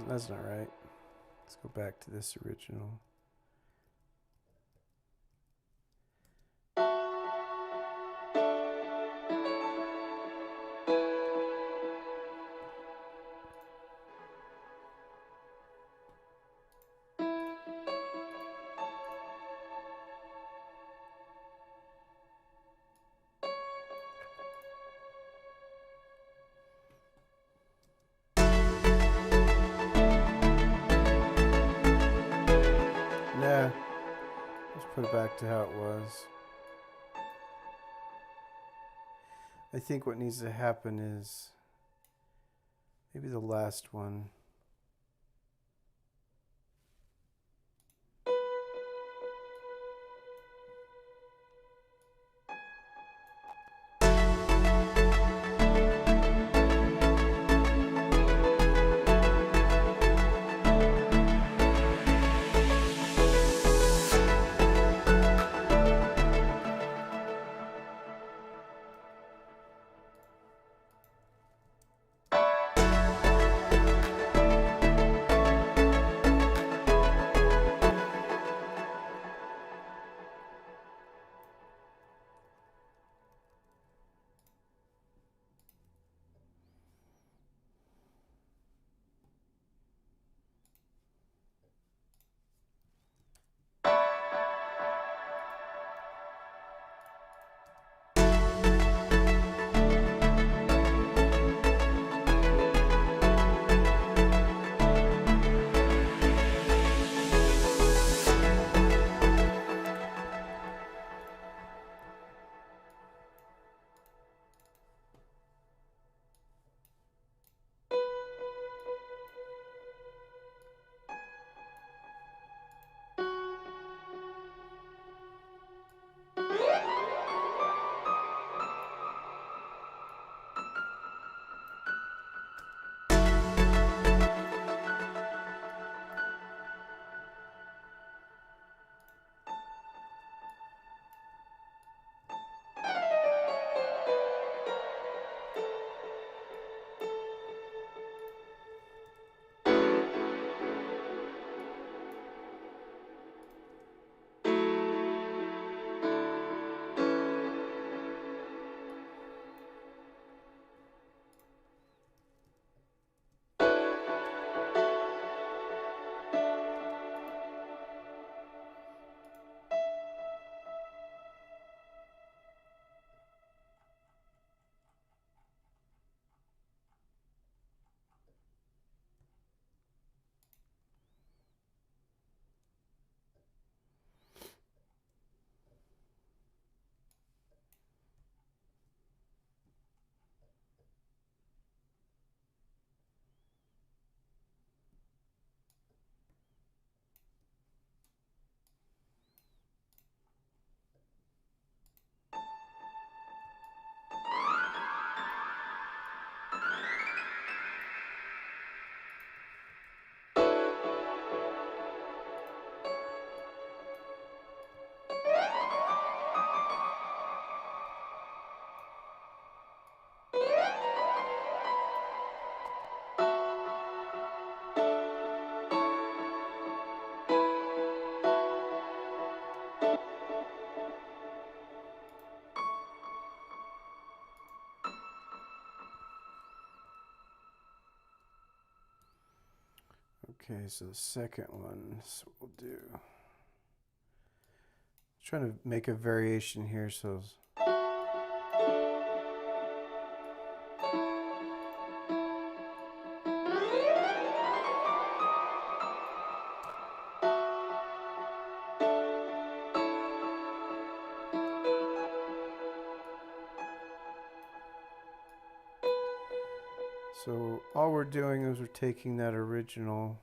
That's not right. Let's go back to this original. Nah, let's put it back to how it was. I think what needs to happen is maybe the last one. Okay, so the second one, so we'll do. Trying to make a variation here, so. So all we're doing is we're taking that original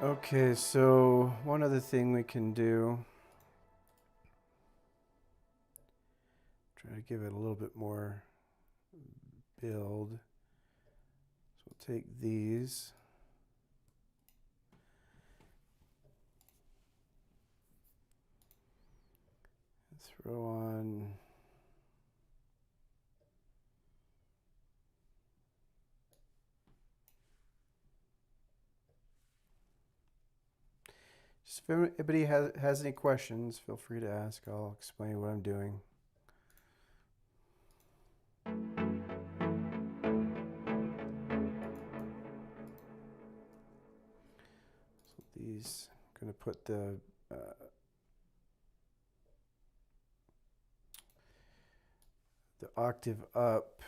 Okay, so one other thing we can do, try to give it a little bit more build. So we'll take these. Throw on just if anybody has any questions, feel free to ask. I'll explain what I'm doing. So these, I'm going to put the octave up.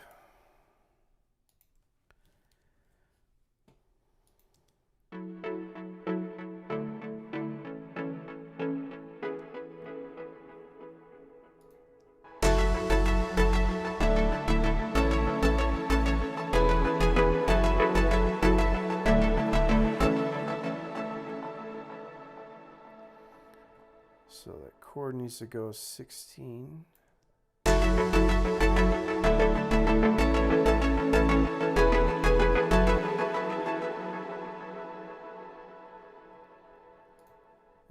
So that chord needs to go 16.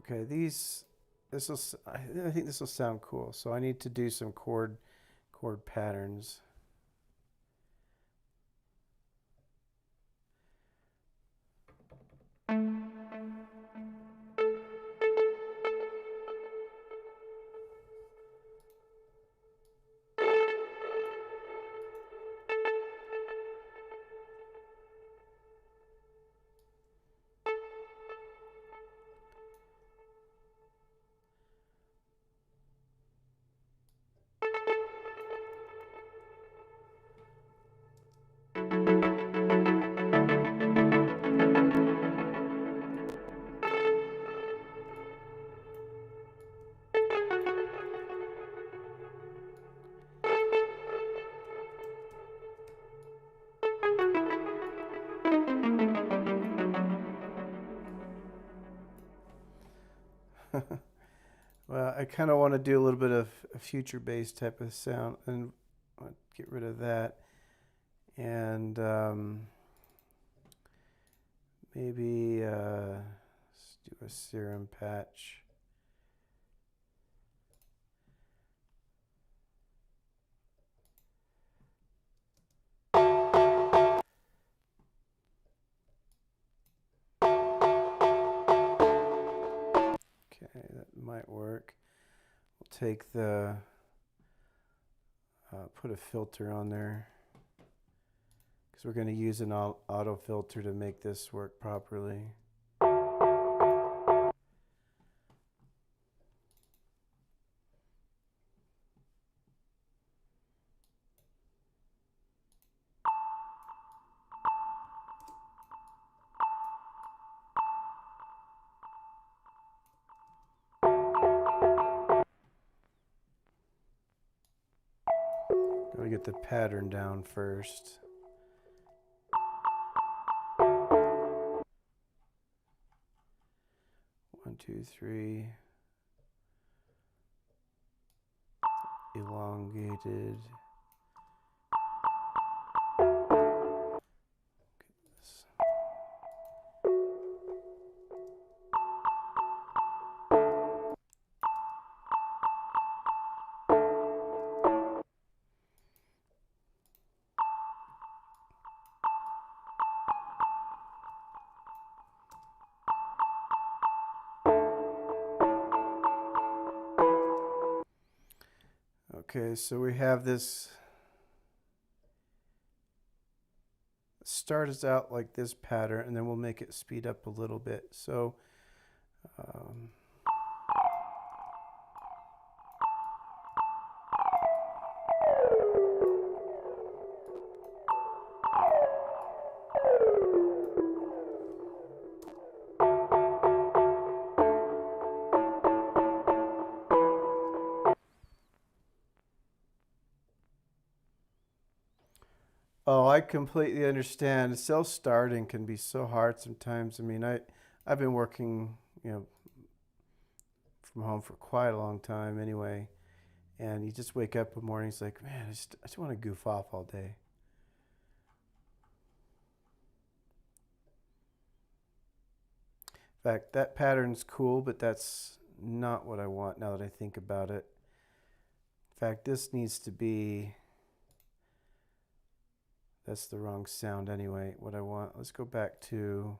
Okay, I think this will sound cool. So I need to do some chord patterns. Well, I kind of want to do a little bit of a future bass type of sound, and I'll get rid of that. And maybe let's do a serum patch. Okay, that might work. We'll take put a filter on there, because we're going to use an auto filter to make this work properly. Gotta get the pattern down first. One, two, three. Elongated. Okay, so we have this. Start us out like this pattern, and then we'll make it speed up a little bit. So oh, I completely understand. Self-starting can be so hard sometimes. I mean, I've been working, from home for quite a long time anyway. And you just wake up in the morning, it's like, man, I just want to goof off all day. In fact, that pattern's cool, but that's not what I want now that I think about it. In fact, this needs to be, that's the wrong sound anyway. What I want, let's go back to,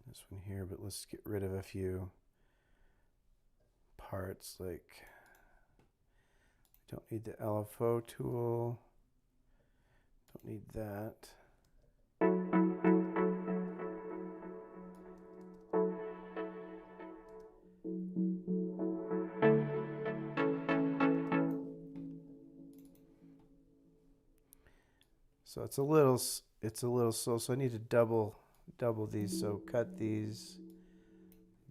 this one here, but let's get rid of a few parts. Like, we don't need the LFO tool, don't need that. So it's a little slow, so I need to double these. So cut these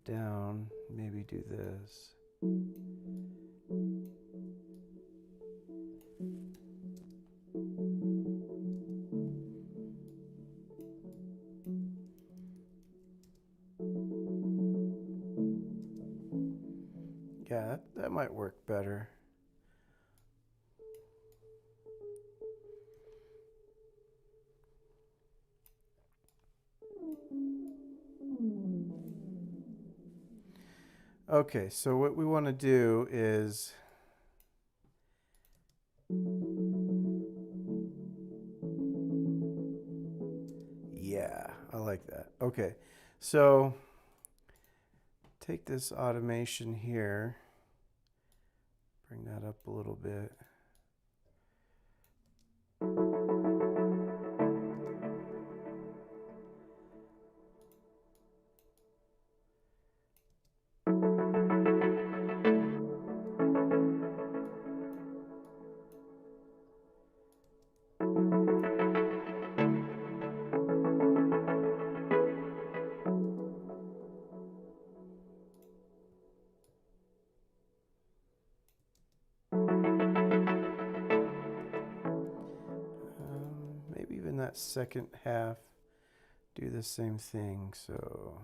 down, maybe do this. Yeah, that might work better. Okay, so what we want to do is yeah, I like that. Okay, so take this automation here, bring that up a little bit. Maybe even that second half, do the same thing. So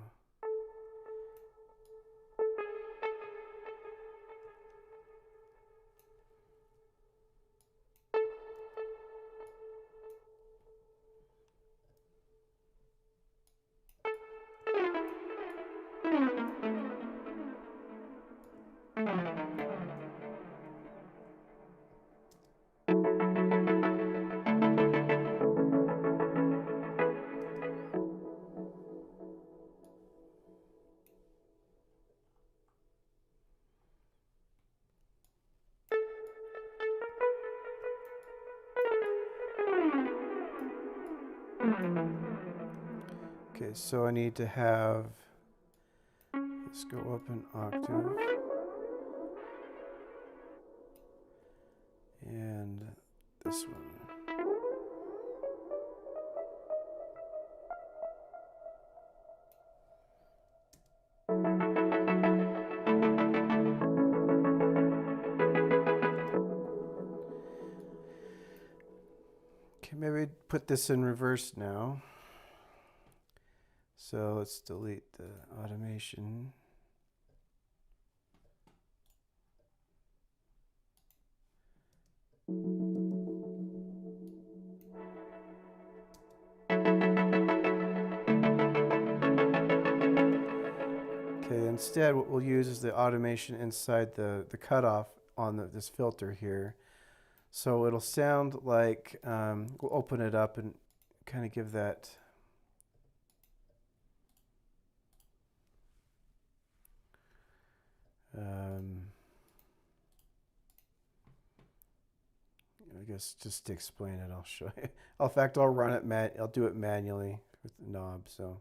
okay, so I need to have this go up an octave and this one. Okay, maybe put this in reverse now. So let's delete the automation. Okay, instead what we'll use is the automation inside the cutoff on this filter here. So it'll sound like, we'll open it up and kind of give that I guess just to explain it, I'll show you. In fact, I'll run it I'll do it manually with the knob. So.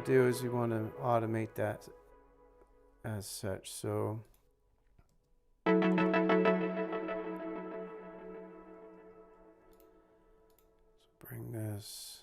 to do is you want to automate that as such. So bring this.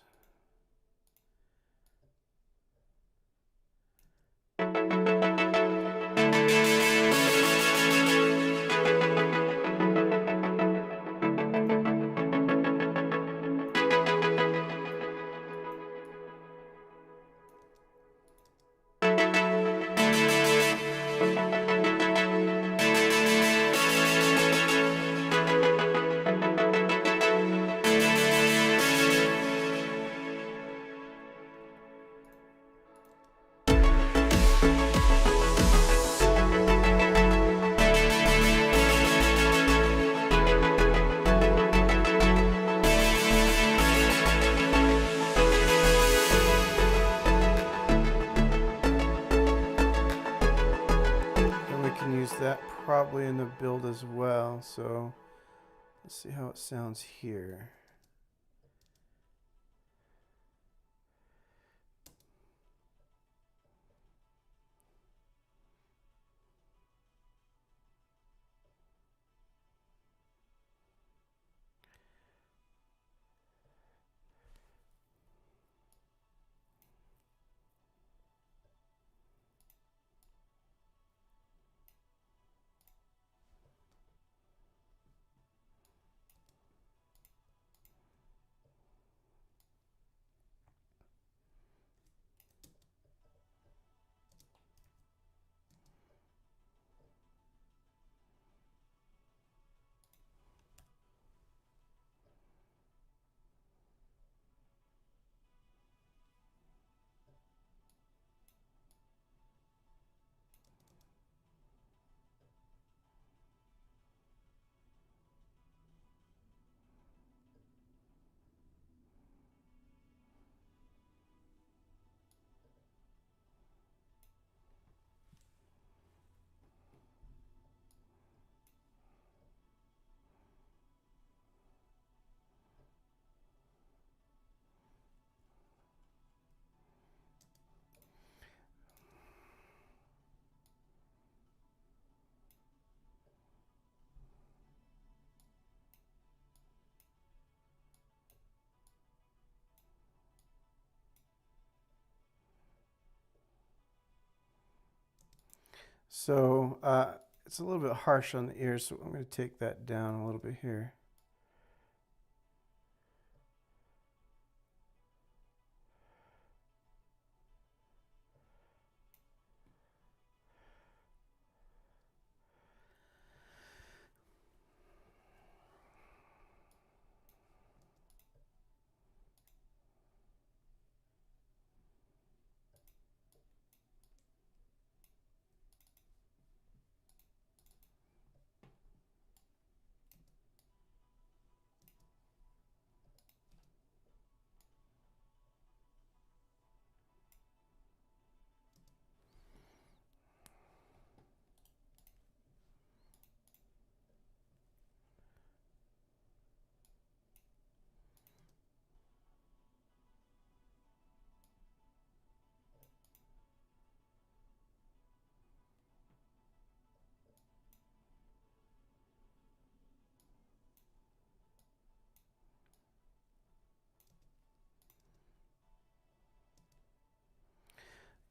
That probably in the build as well. So let's see how it sounds here. So it's a little bit harsh on the ears, so I'm going to take that down a little bit here.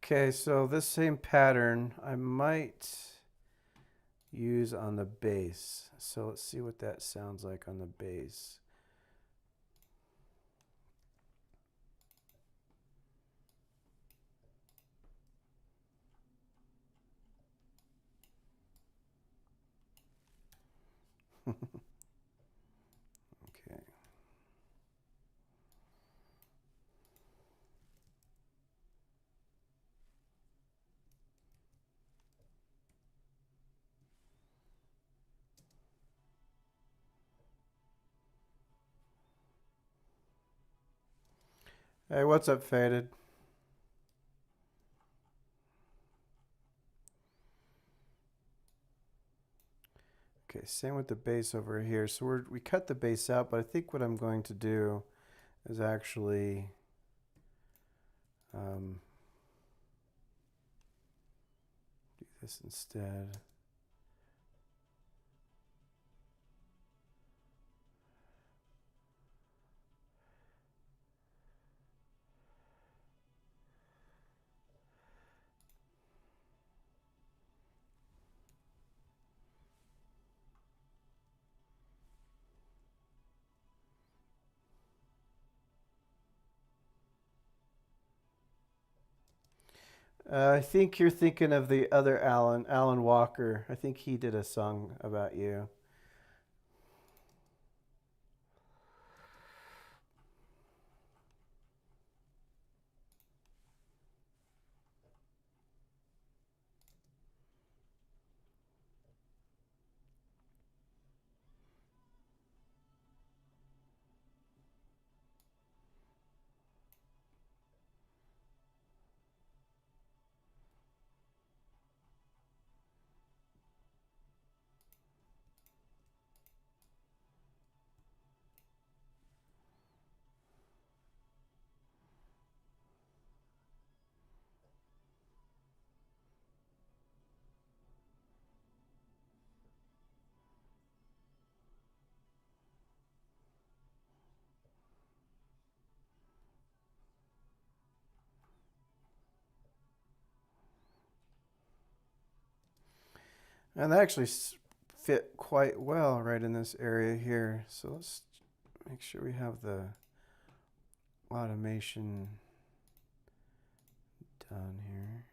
Okay, so this same pattern I might use on the bass. So let's see what that sounds like on the bass. Okay. Hey, what's up, Faded? Okay, same with the bass over here. So we cut the bass out, but I think what I'm going to do is actually this instead. I think you're thinking of the other Alan Walker. I think he did a song about you. And they actually fit quite well right in this area here. So let's make sure we have the automation done here.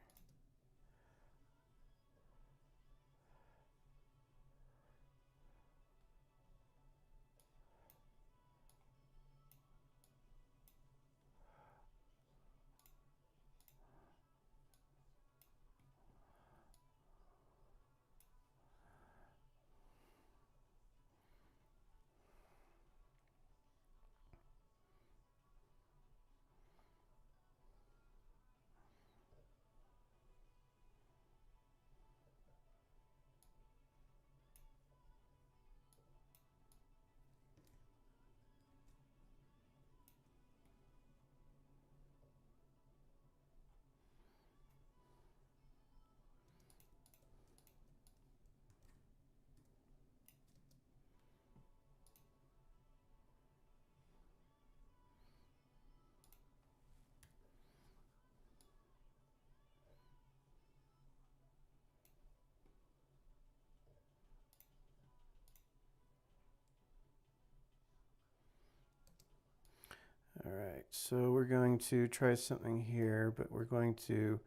All right, so we're going to try something here, but we're going to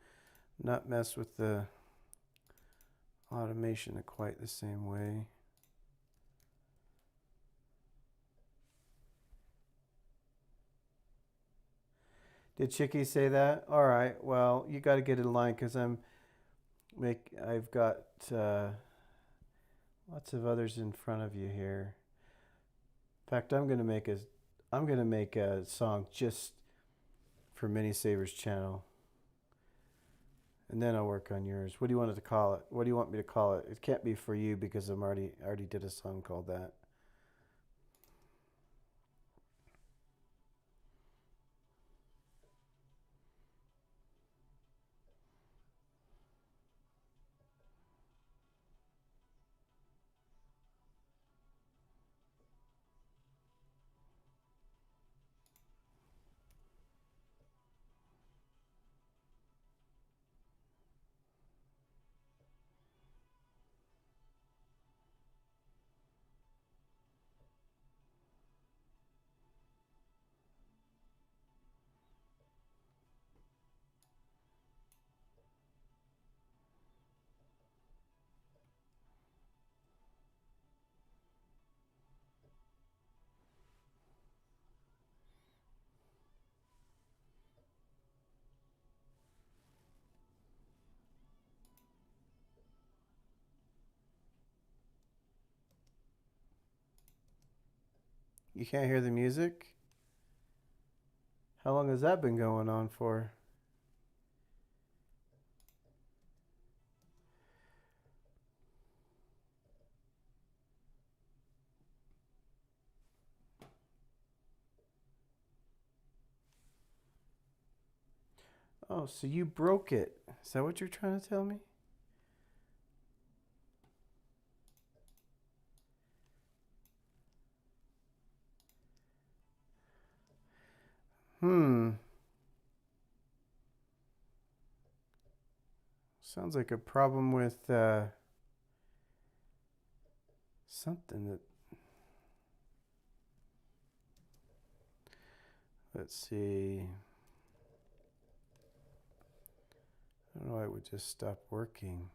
not mess with the automation in quite the same way. Did Chicky say that? All right, well, you got to get in line because I've got lots of others in front of you here. In fact, I'm gonna make a song just for Mini Savers channel, and then I'll work on yours. What do you want it to call it? What do you want me to call it? It can't be for you because I already did a song called that. You can't hear the music? How long has that been going on for? Oh, so you broke it. Is that what you're trying to tell me? Sounds like a problem with something that. Let's see. I don't know why it would just stop working.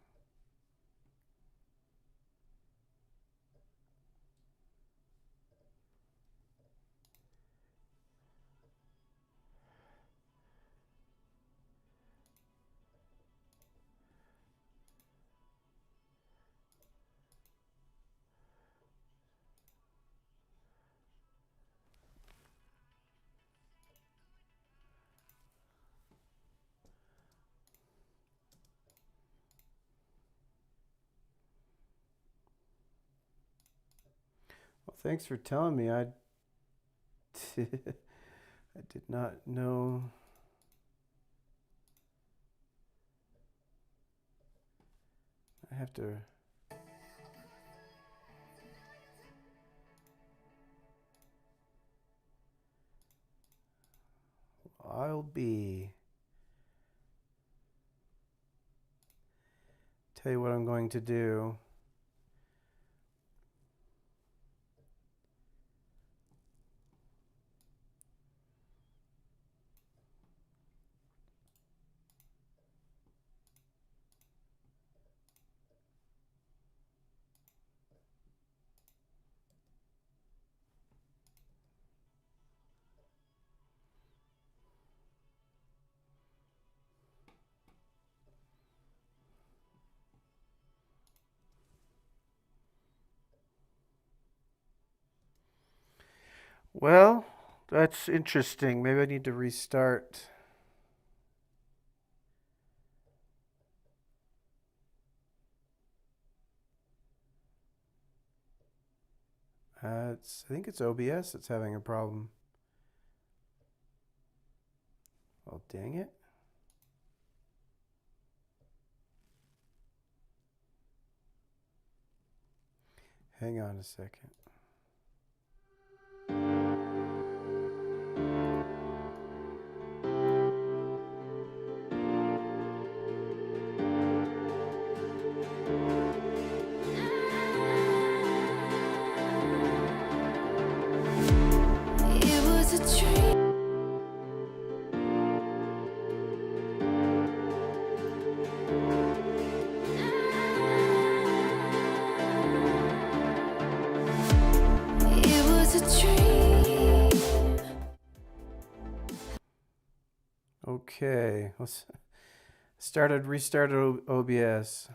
Well, thanks for telling me. I did not know. I have to. I'll be. Tell you what I'm going to do. Well, that's interesting. Maybe I need to restart. I think it's OBS that's having a problem. Well, dang it. Hang on a second. It was a dream. It was a dream. Okay, let's restarted OBS.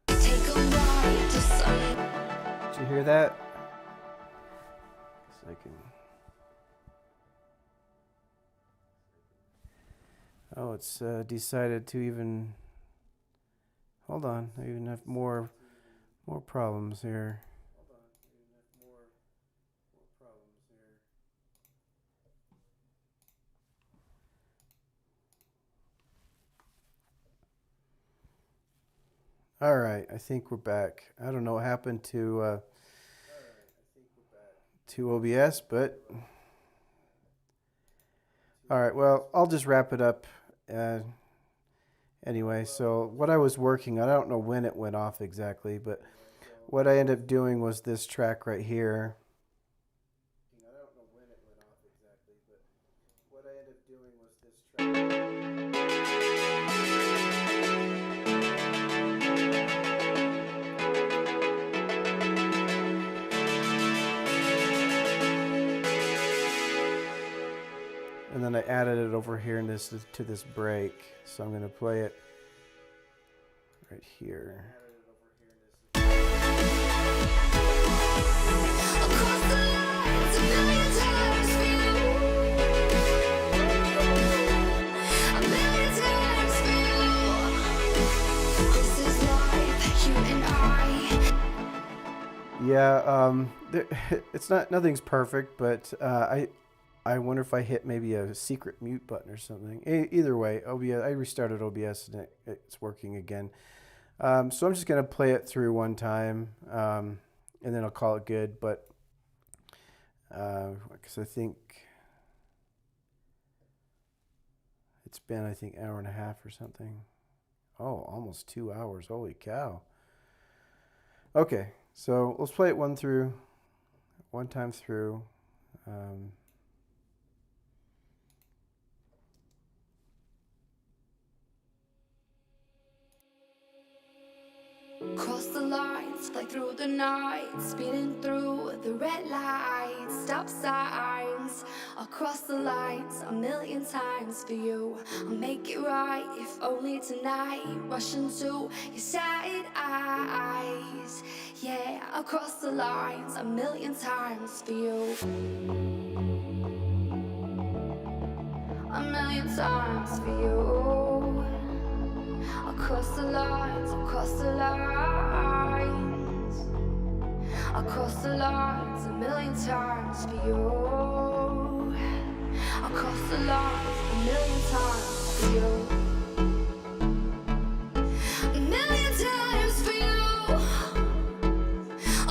Take a ride to sun. Did you hear that? Second. Oh, it's decided to even. Hold on, I even have more problems here. All right, I think we're back. I don't know what happened to OBS, but all right. Well, I'll just wrap it up. Anyway, so what I was working on, I don't know when it went off exactly, but what I ended up doing was this track right here. I don't know when it went off exactly, but what I ended up doing was this track. And then I added it over here in this to this break. So I'm going to play it right here. Across the lines a million times for you. A million times for you. This is life, you and I. Yeah, it's nothing's perfect, but I wonder if I hit maybe a secret mute button or something. Either way, OBS, I restarted OBS and it's working again. So I'm just going to play it through one time, and then I'll call it good. But because I think It's been, I think, hour and a half or something. Oh, almost 2 hours. Holy cow. Okay, so let's play it one time through. Cross the lines, fly through the night, speeding through the red lights, stop signs. Across the lines, a million times for you. I'll make it right, if only tonight. Rush into your side eyes. Yeah, across the lines, a million times for you. A million times for you. Across the lines, across the lines, across the lines, a million times for you. Across the lines, a million times for you. A million times for you.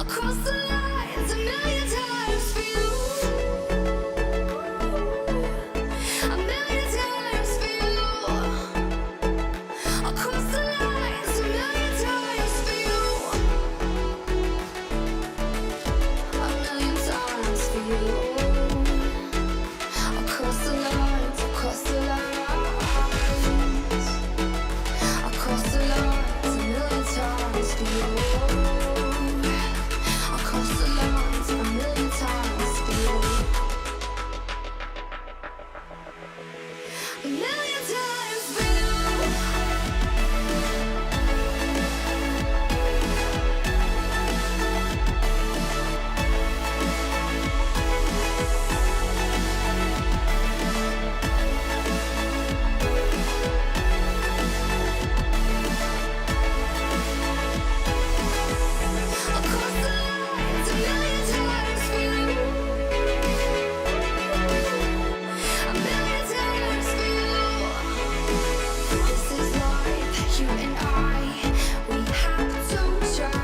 Across the lines, a million times for you. A million times for you. Across the lines, a million times for you. A million times for you. Across the lines, across the lines. Across the lines, a million times for you. Across the lines, a million times for you. A million times for you. Across the lines, a million times for you. A million times for you. This is life, you and I. We have to try.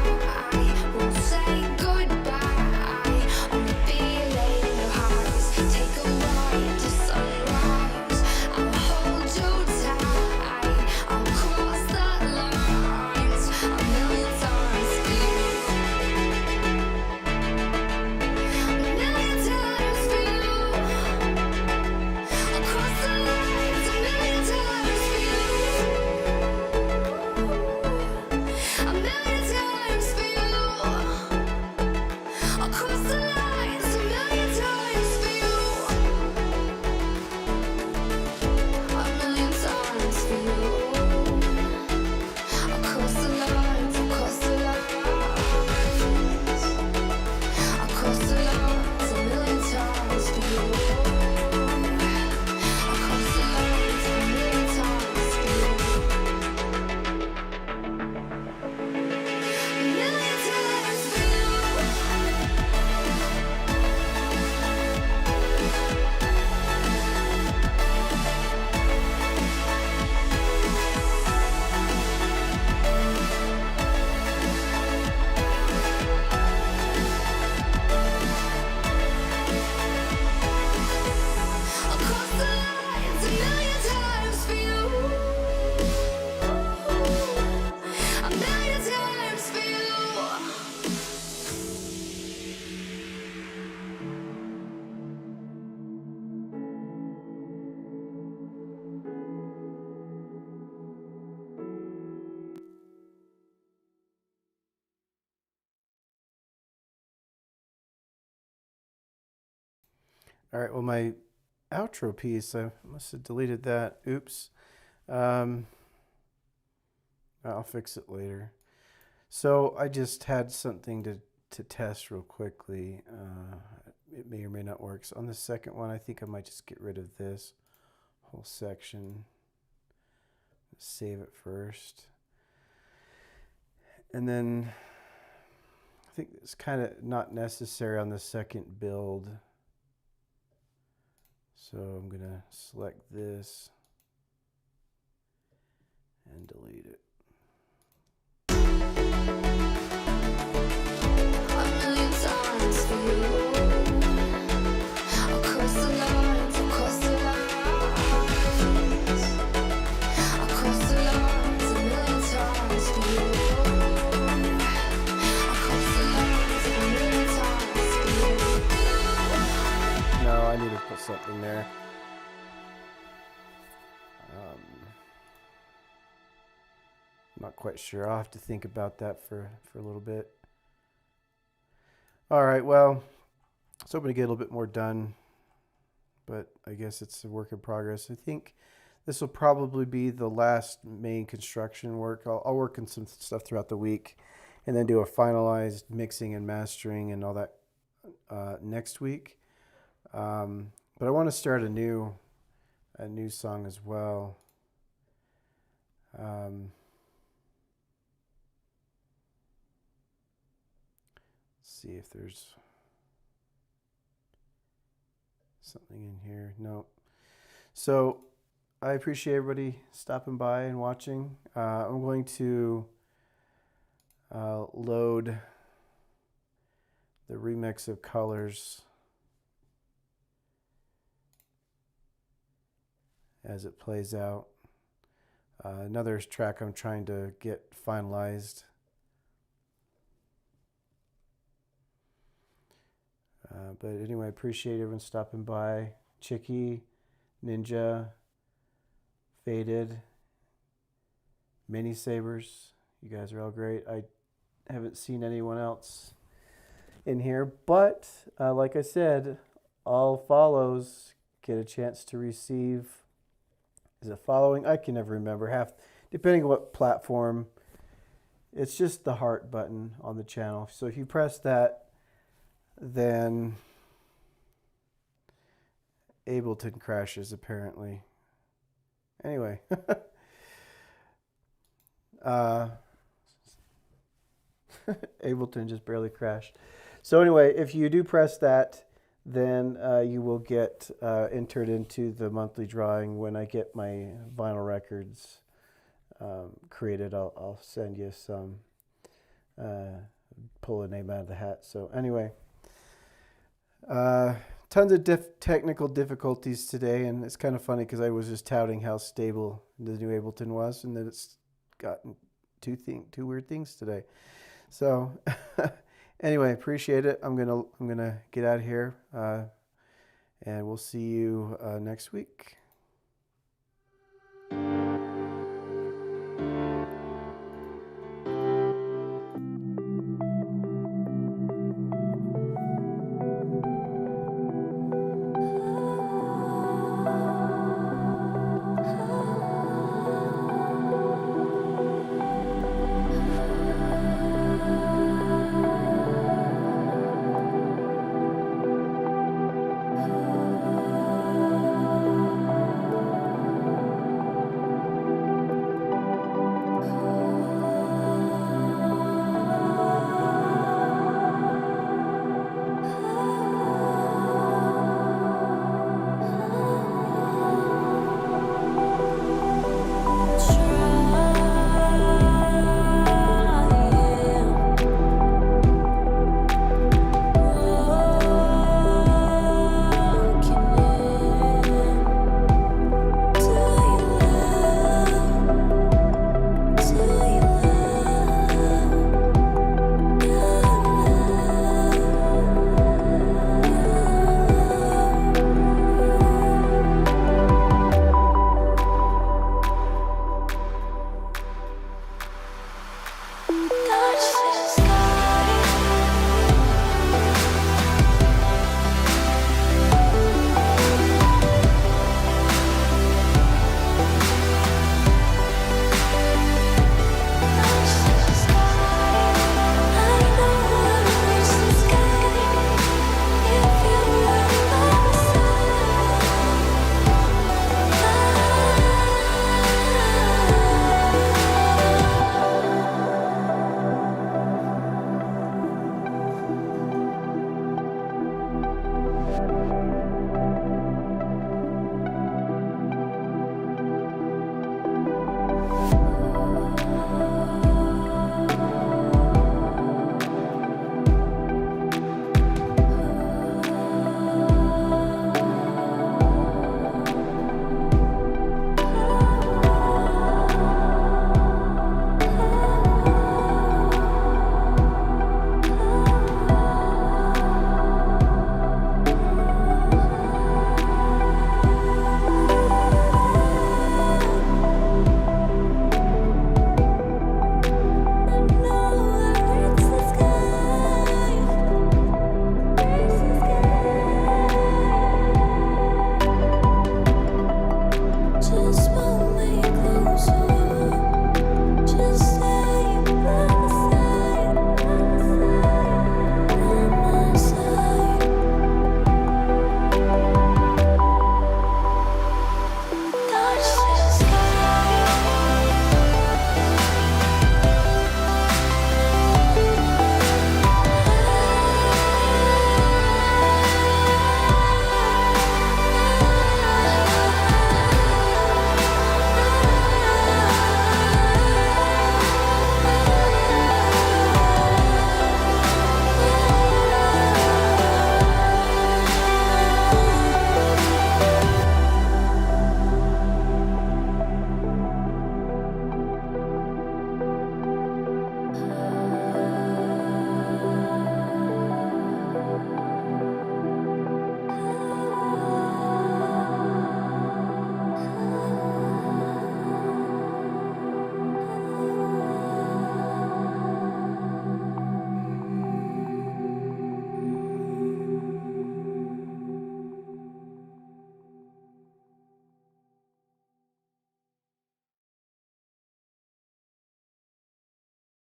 We'll say goodbye. Only feeling the highs. Take a ride to sunrise. I'll hold you tight. I'll cross the lines. A million times for you. A million times for you. Across the lines, a million times for you. A million times for you. Across the lines, a million times for you. A million times for you. Across the lines, across the lines. Across the lines, a million times for you. Across the lines, a million times for you. A million times for you. Across the lines, a million times for you. A million times for you. All right, well, my outro piece, I must have deleted that. Oops. I'll fix it later. So I just had something to test real quickly. It may or may not work. So on the second one, I think I might just get rid of this whole section. Save it first. And then I think it's kind of not necessary on the second build. So I'm going to select this and delete it. A million times for you. Across the lines, across the lines. I need to put something there. Not quite sure. I'll have to think about that for a little bit. All right, well, so I'm going to get a little bit more done, but I guess it's a work in progress. I think this will probably be the last main construction work. I'll work on some stuff throughout the week and then do a finalized mixing and mastering and all that next week. But I want to start a new song as well. See if there's something in here. No. So I appreciate everybody stopping by and watching. I'm going to load the remix of Colors as it plays out. Another track I'm trying to get finalized. But anyway, I appreciate everyone stopping by. Chicky, Ninja, Faded, Mini Sabers. You guys are all great. I haven't seen anyone else in here, but like I said, all follows get a chance to receive. Is it following? I can never remember. Depending on what platform. It's just the heart button on the channel. So if you press that, then Ableton crashes apparently. Anyway, Ableton just barely crashed. So anyway, if you do press that, then you will get entered into the monthly drawing. When I get my vinyl records created, I'll send you some, pull a name out of the hat. So anyway, tons of technical difficulties today, and it's kind of funny because I was just touting how stable the new Ableton was, and then it's gotten two weird things today. So anyway, appreciate it. I'm gonna get out of here, and we'll see you next week.